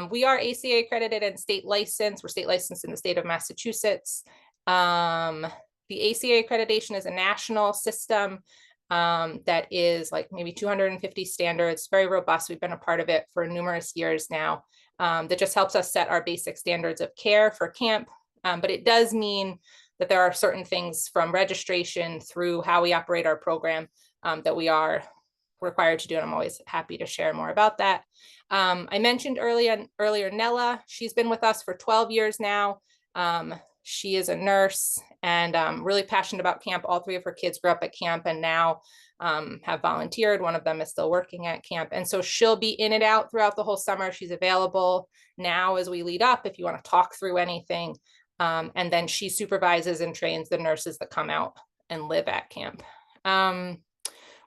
We are ACA accredited and state licensed. We're state licensed in the state of Massachusetts. The ACA accreditation is a national system that is like maybe 250 standards, very robust. We've been a part of it for numerous years now. That just helps us set our basic standards of care for camp. But it does mean that there are certain things from registration through how we operate our program that we are required to do. And I'm always happy to share more about that. I mentioned earlier Nella. She's been with us for 12 years now. She is a nurse and really passionate about camp. All three of her kids grew up at camp and now have volunteered. One of them is still working at camp. And so she'll be in and out throughout the whole summer. She's available now as we lead up if you want to talk through anything. And then she supervises and trains the nurses that come out and live at camp.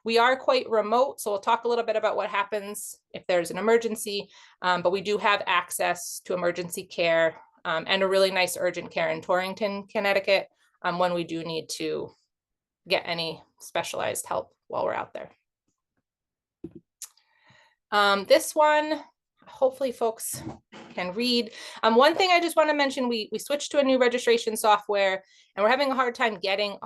We are quite remote, so we'll talk a little bit about what happens if there's an emergency, but we do have access to emergency care and a really nice urgent care in Torrington, Connecticut, when we do need to get any specialized help while we're out there. This one, hopefully folks can read. One thing I just want to mention, we switched to a new registration software and we're having a hard time getting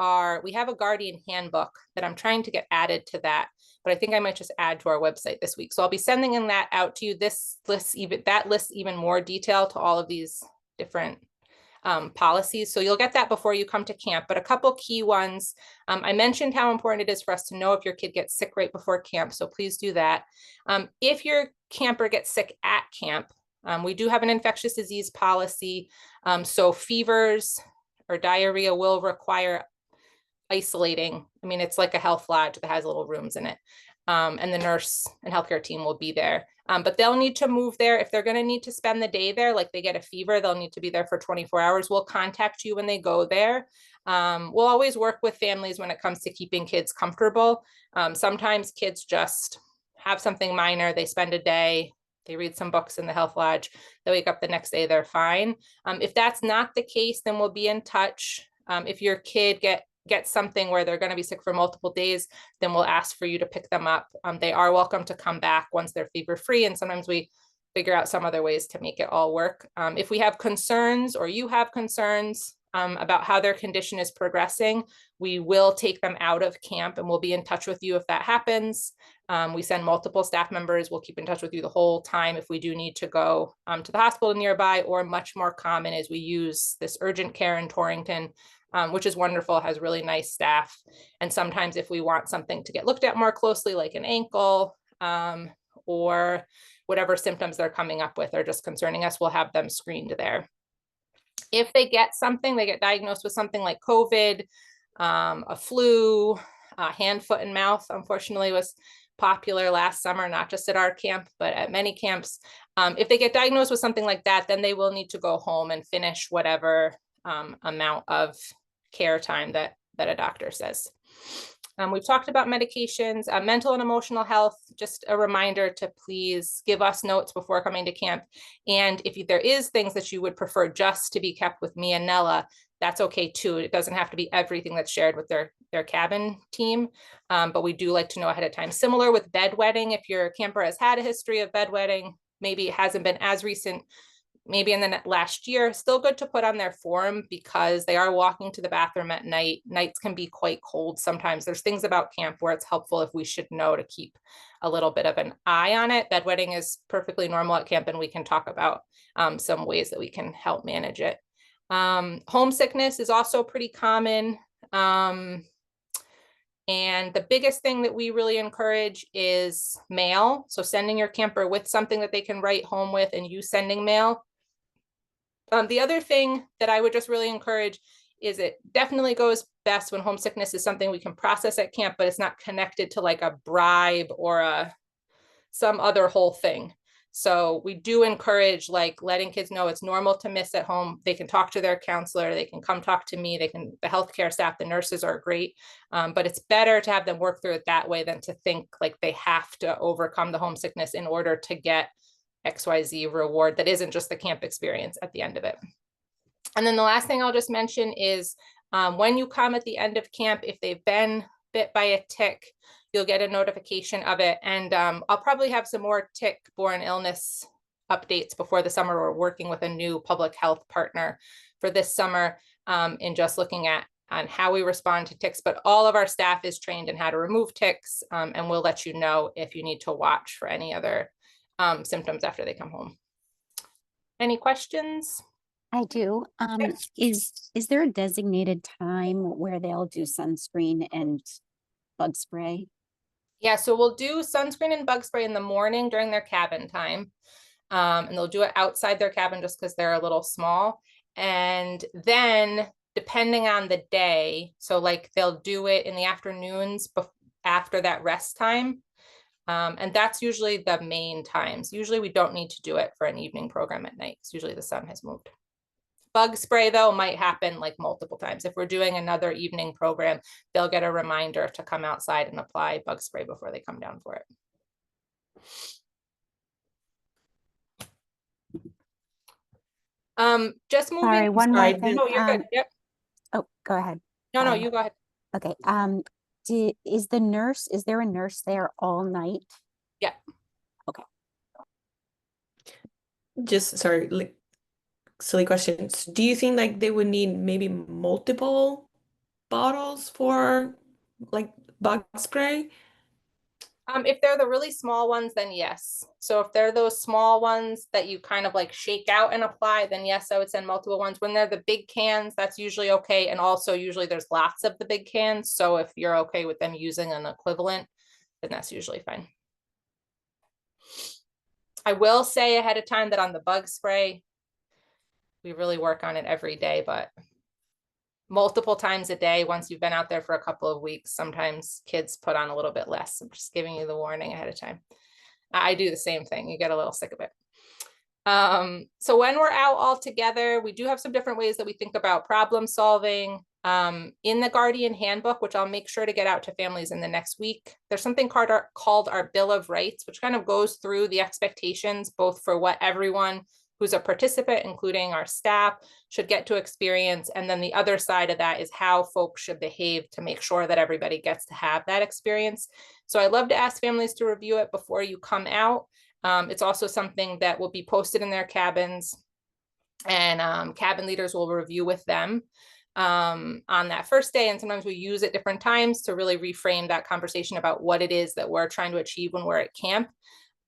we have a Guardian handbook that I'm trying to get added to that, but I think I might just add to our website this week. So I'll be sending in that out to you. That lists even more detail to all of these different policies. So you'll get that before you come to camp, but a couple key ones. I mentioned how important it is for us to know if your kid gets sick right before camp. So please do that. If your camper gets sick at camp, we do have an infectious disease policy. So fevers or diarrhea will require isolating. I mean, it's like a health lodge that has little rooms in it. And the nurse and healthcare team will be there. But they'll need to move there. If they're going to need to spend the day there, like they get a fever, they'll need to be there for 24 hours. We'll contact you when they go there. We'll always work with families when it comes to keeping kids comfortable. Sometimes kids just have something minor. They spend a day, they read some books in the health lodge, they wake up the next day, they're fine. If that's not the case, then we'll be in touch. If your kid gets something where they're going to be sick for multiple days, then we'll ask for you to pick them up. They are welcome to come back once they're fever free. And sometimes we figure out some other ways to make it all work. If we have concerns or you have concerns about how their condition is progressing, we will take them out of camp and we'll be in touch with you if that happens. We send multiple staff members. We'll keep in touch with you the whole time if we do need to go to the hospital nearby, or much more common is we use this urgent care in Torrington, which is wonderful, has really nice staff. And sometimes if we want something to get looked at more closely, like an ankle or whatever symptoms they're coming up with are just concerning us, we'll have them screened there. If they get something, they get diagnosed with something like COVID, a flu, hand, foot, and mouth, unfortunately was popular last summer, not just at our camp, but at many camps. If they get diagnosed with something like that, then they will need to go home and finish whatever amount of care time that a doctor says. We've talked about medications, mental and emotional health. Just a reminder to please give us notes before coming to camp. And if there is things that you would prefer just to be kept with me and Nella, that's okay too. It doesn't have to be everything that's shared with their cabin team, but we do like to know ahead of time. Similar with bedwetting, if your camper has had a history of bedwetting, maybe it hasn't been as recent, maybe in the last year, still good to put on their form because they are walking to the bathroom at night. Nights can be quite cold sometimes. There's things about camp where it's helpful if we should know to keep a little bit of an eye on it. Bedwetting is perfectly normal at camp, and we can talk about some ways that we can help manage it. Homesickness is also pretty common. And the biggest thing that we really encourage is mail. So sending your camper with something that they can write home with, and you sending mail. The other thing that I would just really encourage is it definitely goes best when homesickness is something we can process at camp, but it's not connected to like a bribe or some other whole thing. So we do encourage like letting kids know it's normal to miss at home. They can talk to their counselor, they can come talk to me, the healthcare staff, the nurses are great. But it's better to have them work through it that way than to think like they have to overcome the homesickness in order to get XYZ reward that isn't just the camp experience at the end of it. And then the last thing I'll just mention is when you come at the end of camp, if they've been bit by a tick, you'll get a notification of it. And I'll probably have some more tick-borne illness updates before the summer. We're working with a new public health partner for this summer in just looking at on how we respond to ticks, but all of our staff is trained in how to remove ticks, and we'll let you know if you need to watch for any other symptoms after they come home. Any questions? I do. Is there a designated time where they'll do sunscreen and bug spray? Yeah, so we'll do sunscreen and bug spray in the morning during their cabin time. And they'll do it outside their cabin just because they're a little small. And then depending on the day, so like they'll do it in the afternoons after that rest time. And that's usually the main times. Usually we don't need to do it for an evening program at night because usually the sun has moved. Bug spray though might happen like multiple times. If we're doing another evening program, they'll get a reminder to come outside and apply bug spray before they come down for it. Just moving. Sorry, one more Sorry, thing. No, you're good. Yep. Oh, go ahead. No, you go ahead. Okay. Is there a nurse there all night? Yeah. Just sorry, like silly questions. Do you think like they would need maybe multiple bottles for like bug spray? If they're the really small ones, then yes. So if they're those small ones that you kind of like shake out and apply, then yes, I would send multiple ones. When they're the big cans, that's usually okay. And also usually there's lots of the big cans. So if you're okay with them using an equivalent, then that's usually fine. I will say ahead of time that on the bug spray, we really work on it every day, but multiple times a day, once you've been out there for a couple of weeks, sometimes kids put on a little bit less. I'm just giving you the warning ahead of time. I do the same thing. You get a little sick of it. So when we're out all together, we do have some different ways that we think about problem solving. In the Guardian Handbook, which I'll make sure to get out to families in the next week, there's something called our Bill of Rights, which kind of goes through the expectations, both for what everyone who's a participant, including our staff, should get to experience. And then the other side of that is how folks should behave to make sure that everybody gets to have that experience. So I love to ask families to review it before you come out. It's also something that will be posted in their cabins, and cabin leaders will review with them on that first day. And sometimes we use at different times to really reframe that conversation about what it is that we're trying to achieve when we're at camp.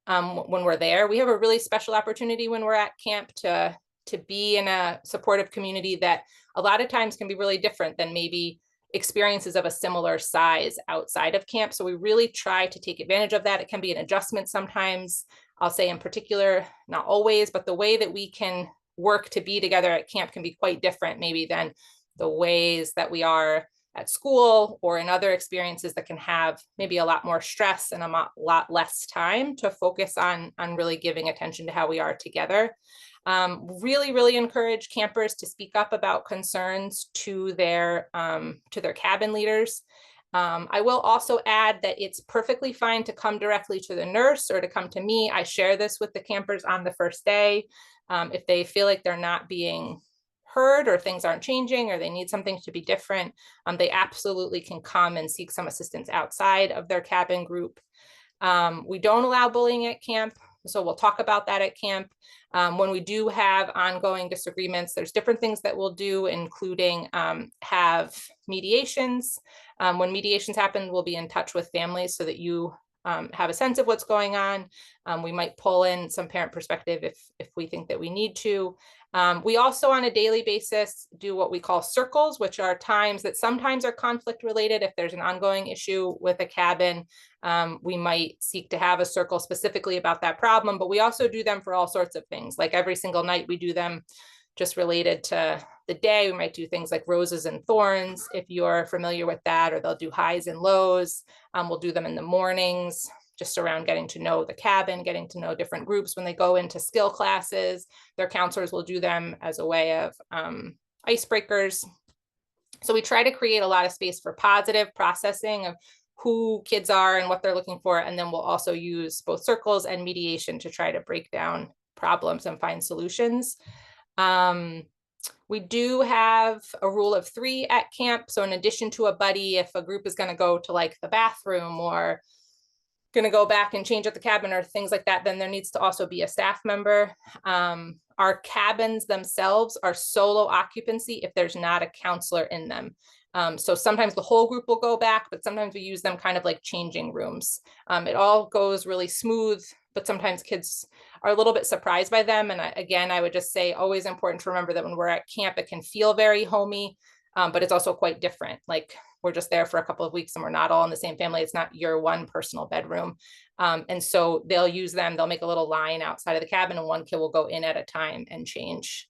When we're there, we have a really special opportunity when we're at camp to be in a supportive community that a lot of times can be really different than maybe experiences of a similar size outside of camp. So we really try to take advantage of that. It can be an adjustment sometimes. I'll say in particular, not always, but the way that we can work to be together at camp can be quite different maybe than the ways that we are at school or in other experiences that can have maybe a lot more stress and a lot less time to focus on really giving attention to how we are together. Really encourage campers to speak up about concerns to their cabin leaders. I will also add that it's perfectly fine to come directly to the nurse or to come to me. I share this with the campers on the first day. If they feel like they're not being heard or things aren't changing or they need something to be different, they absolutely can come and seek some assistance outside of their cabin group. We don't allow bullying at camp. So we'll talk about that at camp. When we do have ongoing disagreements, there's different things that we'll do, including have mediations. When mediations happen, we'll be in touch with families so that you have a sense of what's going on. We might pull in some parent perspective if we think that we need to. We also on a daily basis do what we call circles, which are times that sometimes are conflict related. If there's an ongoing issue with a cabin, we might seek to have a circle specifically about that problem, but we also do them for all sorts of things. Like every single night we do them just related to the day. We might do things like roses and thorns, if you're familiar with that, or they'll do highs and lows. We'll do them in the mornings, just around getting to know the cabin, getting to know different groups. When they go into skill classes, their counselors will do them as a way of icebreakers. So we try to create a lot of space for positive processing of who kids are and what they're looking for. And then we'll also use both circles and mediation to try to break down problems and find solutions. We do have a rule of 3 at camp. So in addition to a buddy, if a group is going to go to like the bathroom or going to go back and change at the cabin or things like that, then there needs to also be a staff member. Our cabins themselves are solo occupancy if there's not a counselor in them. So sometimes the whole group will go back, but sometimes we use them kind of like changing rooms. It all goes really smooth, but sometimes kids are a little bit surprised by them. And again, I would just say always important to remember that when we're at camp, it can feel very homey, but it's also quite different. Like we're just there for a couple of weeks and we're not all in the same family. It's not your one personal bedroom. And so they'll use them, they'll make a little line outside of the cabin and one kid will go in at a time and change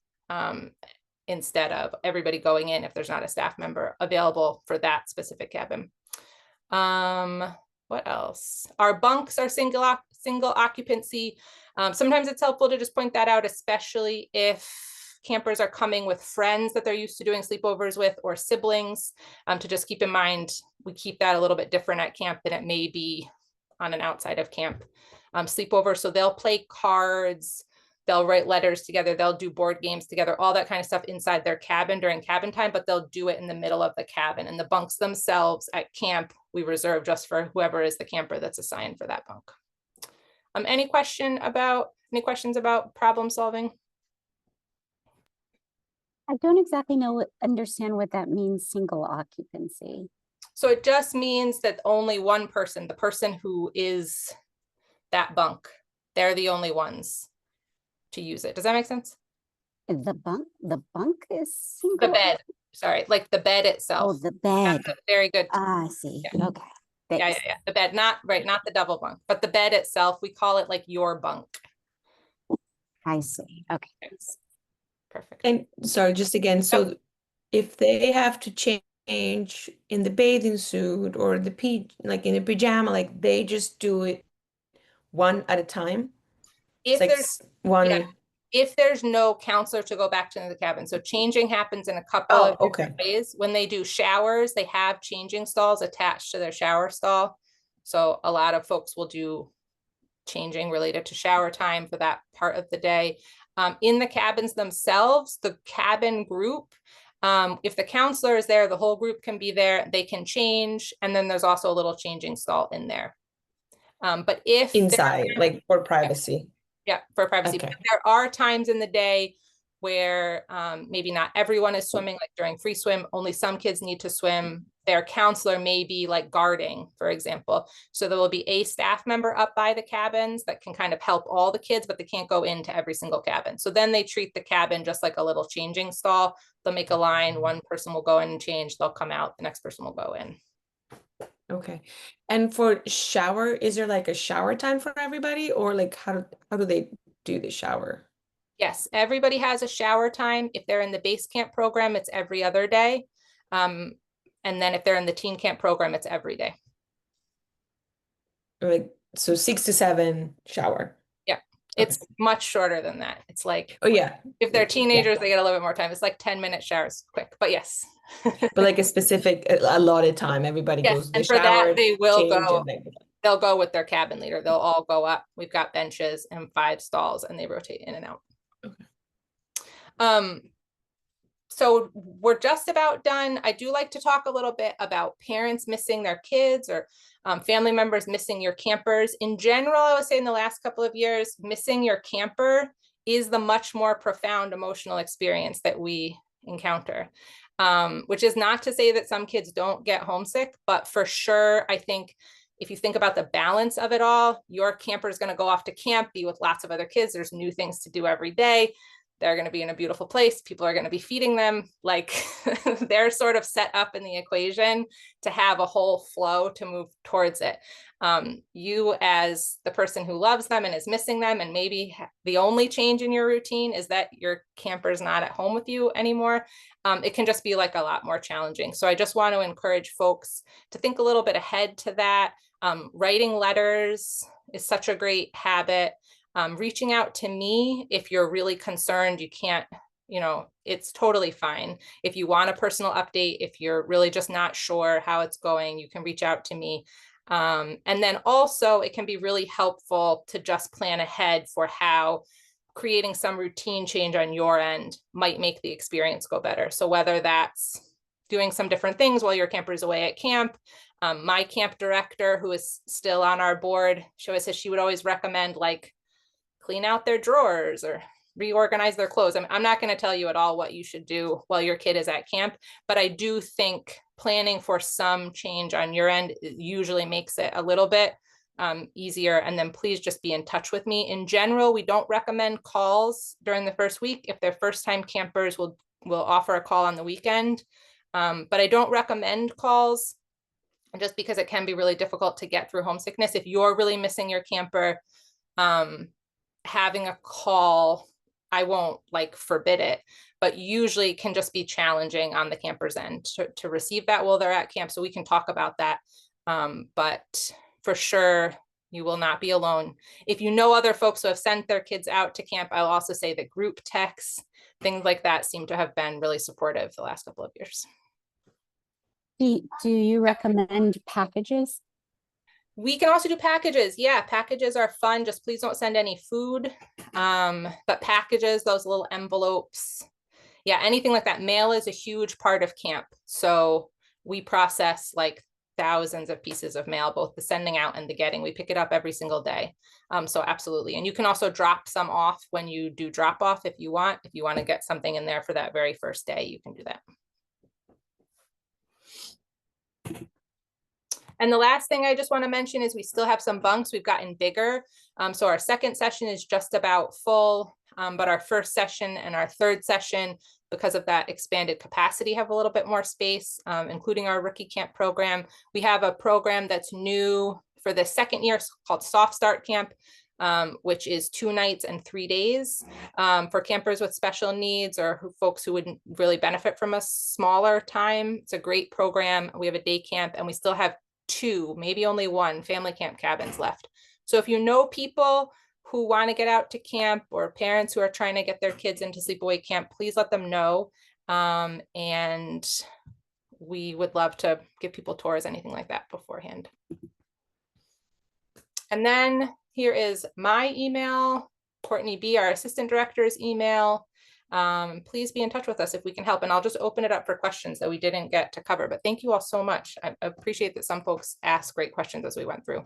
instead of everybody going in if there's not a staff member available for that specific cabin. What else? Our bunks are single occupancy. Sometimes it's helpful to just point that out, especially if campers are coming with friends that they're used to doing sleepovers with or siblings, to just keep in mind, we keep that a little bit different at camp than it may be on an outside of camp sleepover. So they'll play cards, they'll write letters together, they'll do board games together, all that kind of stuff inside their cabin during cabin time, but they'll do it in the middle of the cabin. And the bunks themselves at camp, we reserve just for whoever is the camper that's assigned for that bunk. Any questions about problem solving? I don't exactly understand what that means, single occupancy. So it just means that only one person, the person who is that bunk, they're the only ones to use it. Does that make sense? The bunk is single? The bed, sorry, like the bed itself. Oh, the bed. That's a very good. I see. Yeah. Okay. Yeah. The bed, not the double bunk, but the bed itself, we call it like your bunk. I see. Okay. Perfect. And sorry, just again, so if they have to change in the bathing suit or like in a pajama, like they just do it one at a time? If Like there's one. yeah. If there's no counselor to go back to the cabin. So changing happens in a couple of different ways. When they do showers, they have changing stalls attached to their shower stall. So a lot of folks will do changing related to shower time for that part of the day. In the cabins themselves, the cabin group, if the counselor is there, the whole group can be there, they can change. And then there's also a little changing stall in there. But if inside, like for privacy. Yeah, for privacy. Okay. But there are times in the day where maybe not everyone is swimming, like during free swim, only some kids need to swim. Their counselor may be like guarding, for example. So there will be a staff member up by the cabins that can kind of help all the kids, but they can't go into every single cabin. So then they treat the cabin just like a little changing stall. They'll make a line, one person will go in and change, they'll come out, the next person will go in. Okay. And for shower, is there like a shower time for everybody, or like how do they do the shower? Yes, everybody has a shower time. If they're in the base camp program, it's every other day. And then if they're in the teen camp program, it's every day. Like, so 6 to 7 shower. Yeah, it's much shorter than that. It's like, Oh yeah, if they're teenagers, they get a little bit more time. It's like 10-minute showers, quick, but yes. but like a specific allotted time, everybody Yes, goes to the and for that, shower, they will change, go. and then They'll go with their cabin leader. They'll all go up. We've got benches and 5 stalls and they rotate in and out. Okay. So we're just about done. I do like to talk a little bit about parents missing their kids or family members missing your campers. In general, I would say in the last couple of years, missing your camper is the much more profound emotional experience that we encounter. Which is not to say that some kids don't get homesick, but for sure, I think if you think about the balance of it all, your camper is going to go off to camp, be with lots of other kids. There's new things to do every day. They're going to be in a beautiful place. People are going to be feeding them. Like they're sort of set up in the equation to have a whole flow to move towards it. You as the person who loves them and is missing them, and maybe the only change in your routine is that your camper's not at home with you anymore. It can just be like a lot more challenging. So I just want to encourage folks to think a little bit ahead to that. Writing letters is such a great habit. Reaching out to me if you're really concerned, you can't, it's totally fine. If you want a personal update, if you're really just not sure how it's going, you can reach out to me. And then also it can be really helpful to just plan ahead for how creating some routine change on your end might make the experience go better. So whether that's doing some different things while your camper is away at camp, my camp director, who is still on our board, she always says she would always recommend like clean out their drawers or reorganize their clothes. I'm not going to tell you at all what you should do while your kid is at camp, but I do think planning for some change on your end usually makes it a little bit easier. And then please just be in touch with me. In general, we don't recommend calls during the first week. If they're first-time campers, we'll offer a call on the weekend. But I don't recommend calls just because it can be really difficult to get through homesickness. If you're really missing your camper, having a call, I won't like forbid it, but usually can just be challenging on the camper's end to receive that while they're at camp. So we can talk about that. But for sure, you will not be alone. If you know other folks who have sent their kids out to camp, I'll also say that group texts, things like that seem to have been really supportive the last couple of years. Do you recommend packages? We can also do packages. Yeah, packages are fun. Just please don't send any food. But packages, those little envelopes, yeah, anything like that. Mail is a huge part of camp. So we process like thousands of pieces of mail, both the sending out and the getting. We pick it up every single day. So absolutely. And you can also drop some off when you do drop off if you want. If you want to get something in there for that very first day, you can do that. And the last thing I just want to mention is we still have some bunks. We've gotten bigger. So our second session is just about full, but our first session and our third session, because of that expanded capacity, have a little bit more space, including our rookie camp program. We have a program that's new for the second year called Soft Start Camp, which is 2 nights and 3 days for campers with special needs or folks who wouldn't really benefit from a smaller time. It's a great program. We have a day camp and we still have 2, maybe only 1 family camp cabins left. So if you know people who want to get out to camp or parents who are trying to get their kids into sleepaway camp, please let them know. And we would love to give people tours, anything like that beforehand. And then here is my email, Courtney B., our assistant director's email. Please be in touch with us if we can help, and I'll just open it up for questions that we didn't get to cover. But thank you all so much. I appreciate that some folks asked great questions as we went through.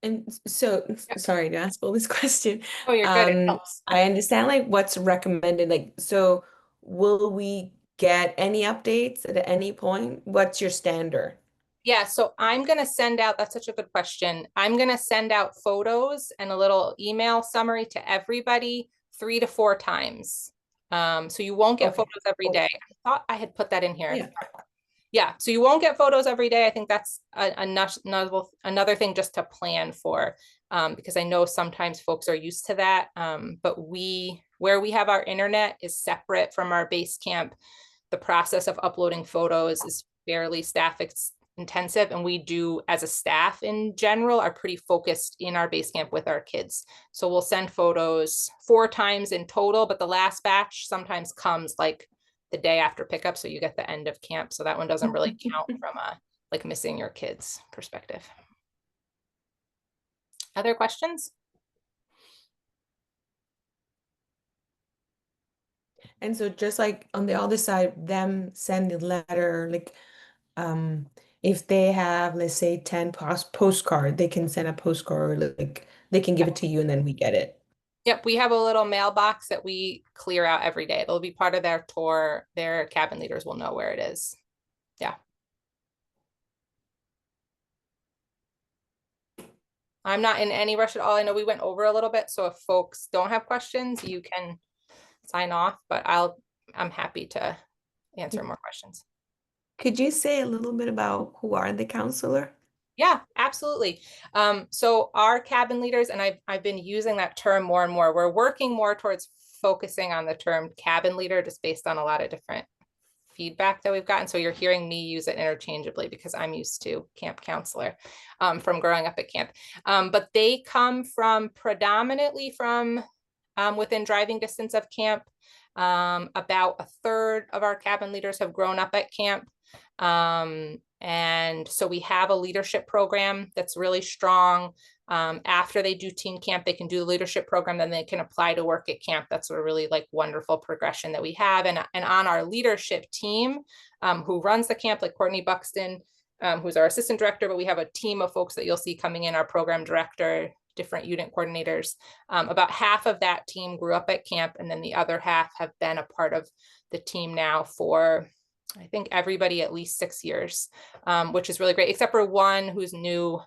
And so, sorry to ask all this question. Oh, you're good. It helps. I understand like what's recommended. Like, so will we get any updates at any point? What's your standard? Yeah, so I'm going to send out, that's such a good question. I'm going to send out photos and a little email summary to everybody 3 to 4 times. So you won't get photos every day. I thought I had put that in here. Yeah. Yeah, so you won't get photos every day. I think that's another thing just to plan for, because I know sometimes folks are used to that. But where we have our internet is separate from our base camp. The process of uploading photos is fairly staff intensive, and we do, as a staff in general, are pretty focused in our base camp with our kids. So we'll send photos 4 times in total, but the last batch sometimes comes like the day after pickup, so you get the end of camp. So that one doesn't really count from a like missing your kids perspective. Other questions? And so just like on the other side, them sending letter, like if they have, let's say, 10 postcard, they can send a postcard, like they can give it to you and then we get it. Yep, we have a little mailbox that we clear out every day. It'll be part of their tour. Their cabin leaders will know where it is. Yeah. I'm not in any rush at all. I know we went over a little bit, so if folks don't have questions, you can sign off, but I'm happy to answer more questions. Could you say a little bit about who are the counselor? Yeah, absolutely. So our cabin leaders, and I've been using that term more and more. We're working more towards focusing on the term cabin leader just based on a lot of different feedback that we've gotten. So you're hearing me use it interchangeably because I'm used to camp counselor from growing up at camp. But they come from predominantly from within driving distance of camp. About a third of our cabin leaders have grown up at camp. And so we have a leadership program that's really strong. After they do teen camp, they can do the leadership program, then they can apply to work at camp. That's a really like wonderful progression that we have. And on our leadership team, who runs the camp, like Courtney Buxton, who's our assistant director, but we have a team of folks that you'll see coming in, our program director, different unit coordinators. About half of that team grew up at camp, and then the other half have been a part of the team now for, I think, everybody at least 6 years, which is really great, except for one who's new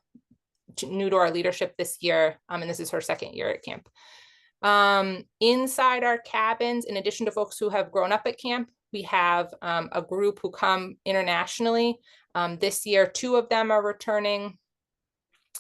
to our leadership this year, and this is her second year at camp. Inside our cabins, in addition to folks who have grown up at camp, we have a group who come internationally. This year, 2 of them are returning,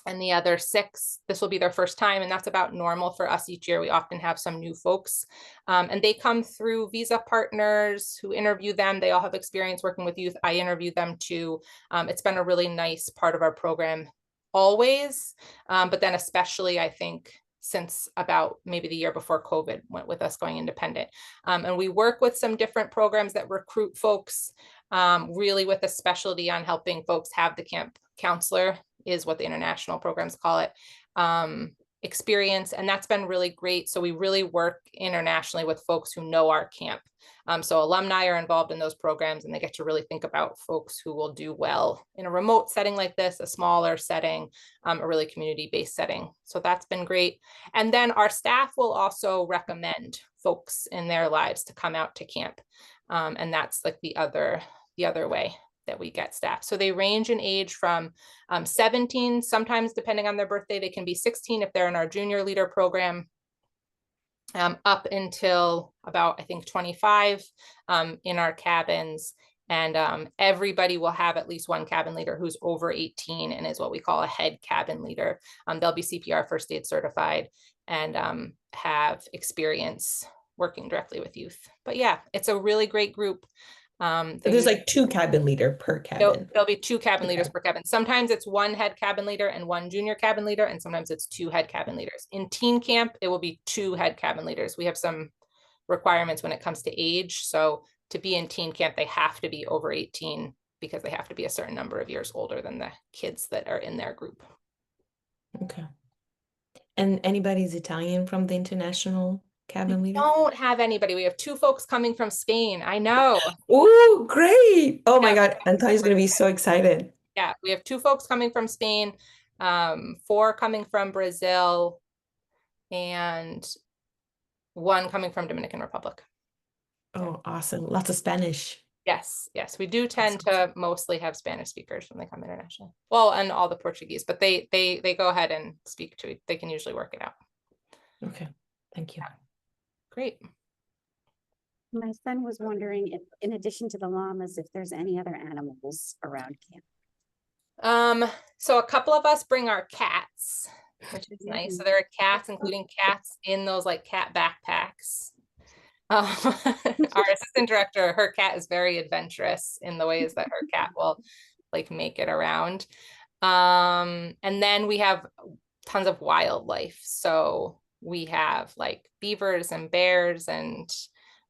and the other 6, this will be their first time, and that's about normal for us each year. We often have some new folks, and they come through visa partners who interview them. They all have experience working with youth. I interview them too. It's been a really nice part of our program always, but then especially, I think, since about maybe the year before COVID went with us going independent. And we work with some different programs that recruit folks, really with a specialty on helping folks have the camp counselor, is what the international programs call it, experience. And that's been really great. So we really work internationally with folks who know our camp. So alumni are involved in those programs, and they get to really think about folks who will do well in a remote setting like this, a smaller setting, a really community-based setting. So that's been great. And then our staff will also recommend folks in their lives to come out to camp. And that's like the other way that we get staff. So they range in age from 17, sometimes depending on their birthday, they can be 16 if they're in our junior leader program, up until about, I think, 25 in our cabins. And everybody will have at least one cabin leader who's over 18 and is what we call a head cabin leader. They'll be CPR first aid certified and have experience working directly with youth. But yeah, it's a really great group. So there's like 2 cabin leader per cabin. There'll be 2 cabin leaders Okay. per cabin. Sometimes it's 1 head cabin leader and 1 junior cabin leader, and sometimes it's 2 head cabin leaders. In teen camp, it will be 2 head cabin leaders. We have some requirements when it comes to age. So to be in teen camp, they have to be over 18 because they have to be a certain number of years older than the kids that are in their group. Okay. And anybody's Italian from the international cabin We leader? don't have anybody. We have 2 folks coming from Spain. I know. Oh, great. Oh my Yeah. God. Antonio's going to be so excited. Yeah, we have 2 folks coming from Spain, 4 coming from Brazil, and 1 coming from Dominican Republic. Oh, awesome. Lots of Spanish. Yes, yes, we do tend to mostly have Spanish speakers when they come internationally. Well, and all the Portuguese, but they go ahead and speak to it. They can usually work it out. Okay. Thank you. Great. My son was wondering if, in addition to the llamas, if there's any other animals around camp. So a couple of us bring our cats, which is nice. So there are cats, including cats in those like cat backpacks. Our assistant director, her cat is very adventurous in the ways that her cat will like make it around. And then we have tons of wildlife. So we have like beavers and bears and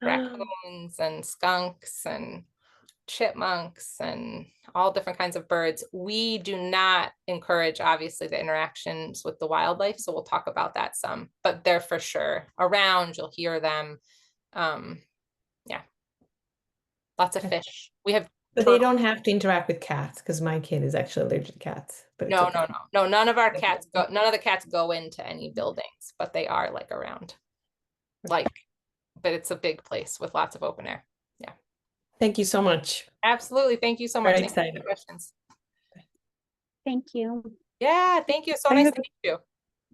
raccoons and skunks and chipmunks and all different kinds of birds. We do not encourage, obviously, the interactions with the wildlife. So we'll talk about that some, but they're for sure around. You'll hear them. Yeah. Lots of Okay. fish. We have But they turtles. don't have to interact with cats because my kid is actually allergic to cats. But it's No, okay. no, none of our Okay. cats go, none of the cats go into any buildings, but they are like around. Like, but it's a big place with lots of open air. Thank you so much. Absolutely. Thank you so much. Very Thank you for the excited. questions. Thank you. Yeah, thank you. So I nice have- to meet you.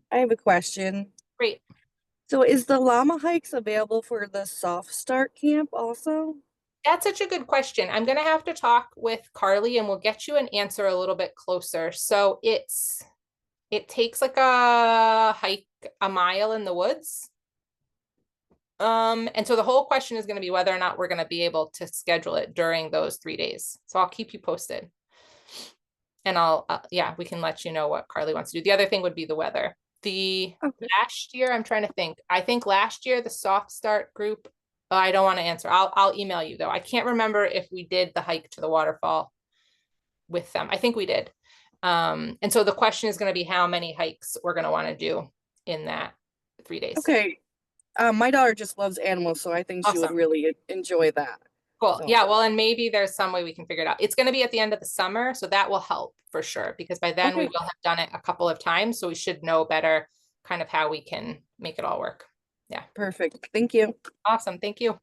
I have a question. Great. So is the llama hikes available for the soft start camp also? That's such a good question. I'm gonna have to talk with Carly and we'll get you an answer a little bit closer. So it takes like a hike a mile in the woods. And so the whole question is going to be whether or not we're going to be able to schedule it during those 3 days. So I'll keep you posted. And I'll, yeah, we can let you know what Carly wants to do. The other thing would be the weather. The Okay. last year, I'm trying to think. I think last year the soft start group, I don't want to answer. I'll email you though. I can't remember if we did the hike to the waterfall with them. I think we did. And so the question is going to be how many hikes we're going to want to do in that 3 days. Okay. My daughter just loves animals, so I think she would Awesome. really enjoy that. Cool. So- Yeah. Well, and maybe there's some way we can figure it out. It's going to be at the end of the summer, so that will help for sure, because by then we Okay. will have done it a couple of times. So we should know better kind of how we can make it all work. Perfect. Thank you. Awesome. Thank you.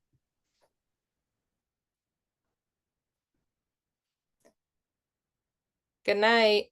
Good night.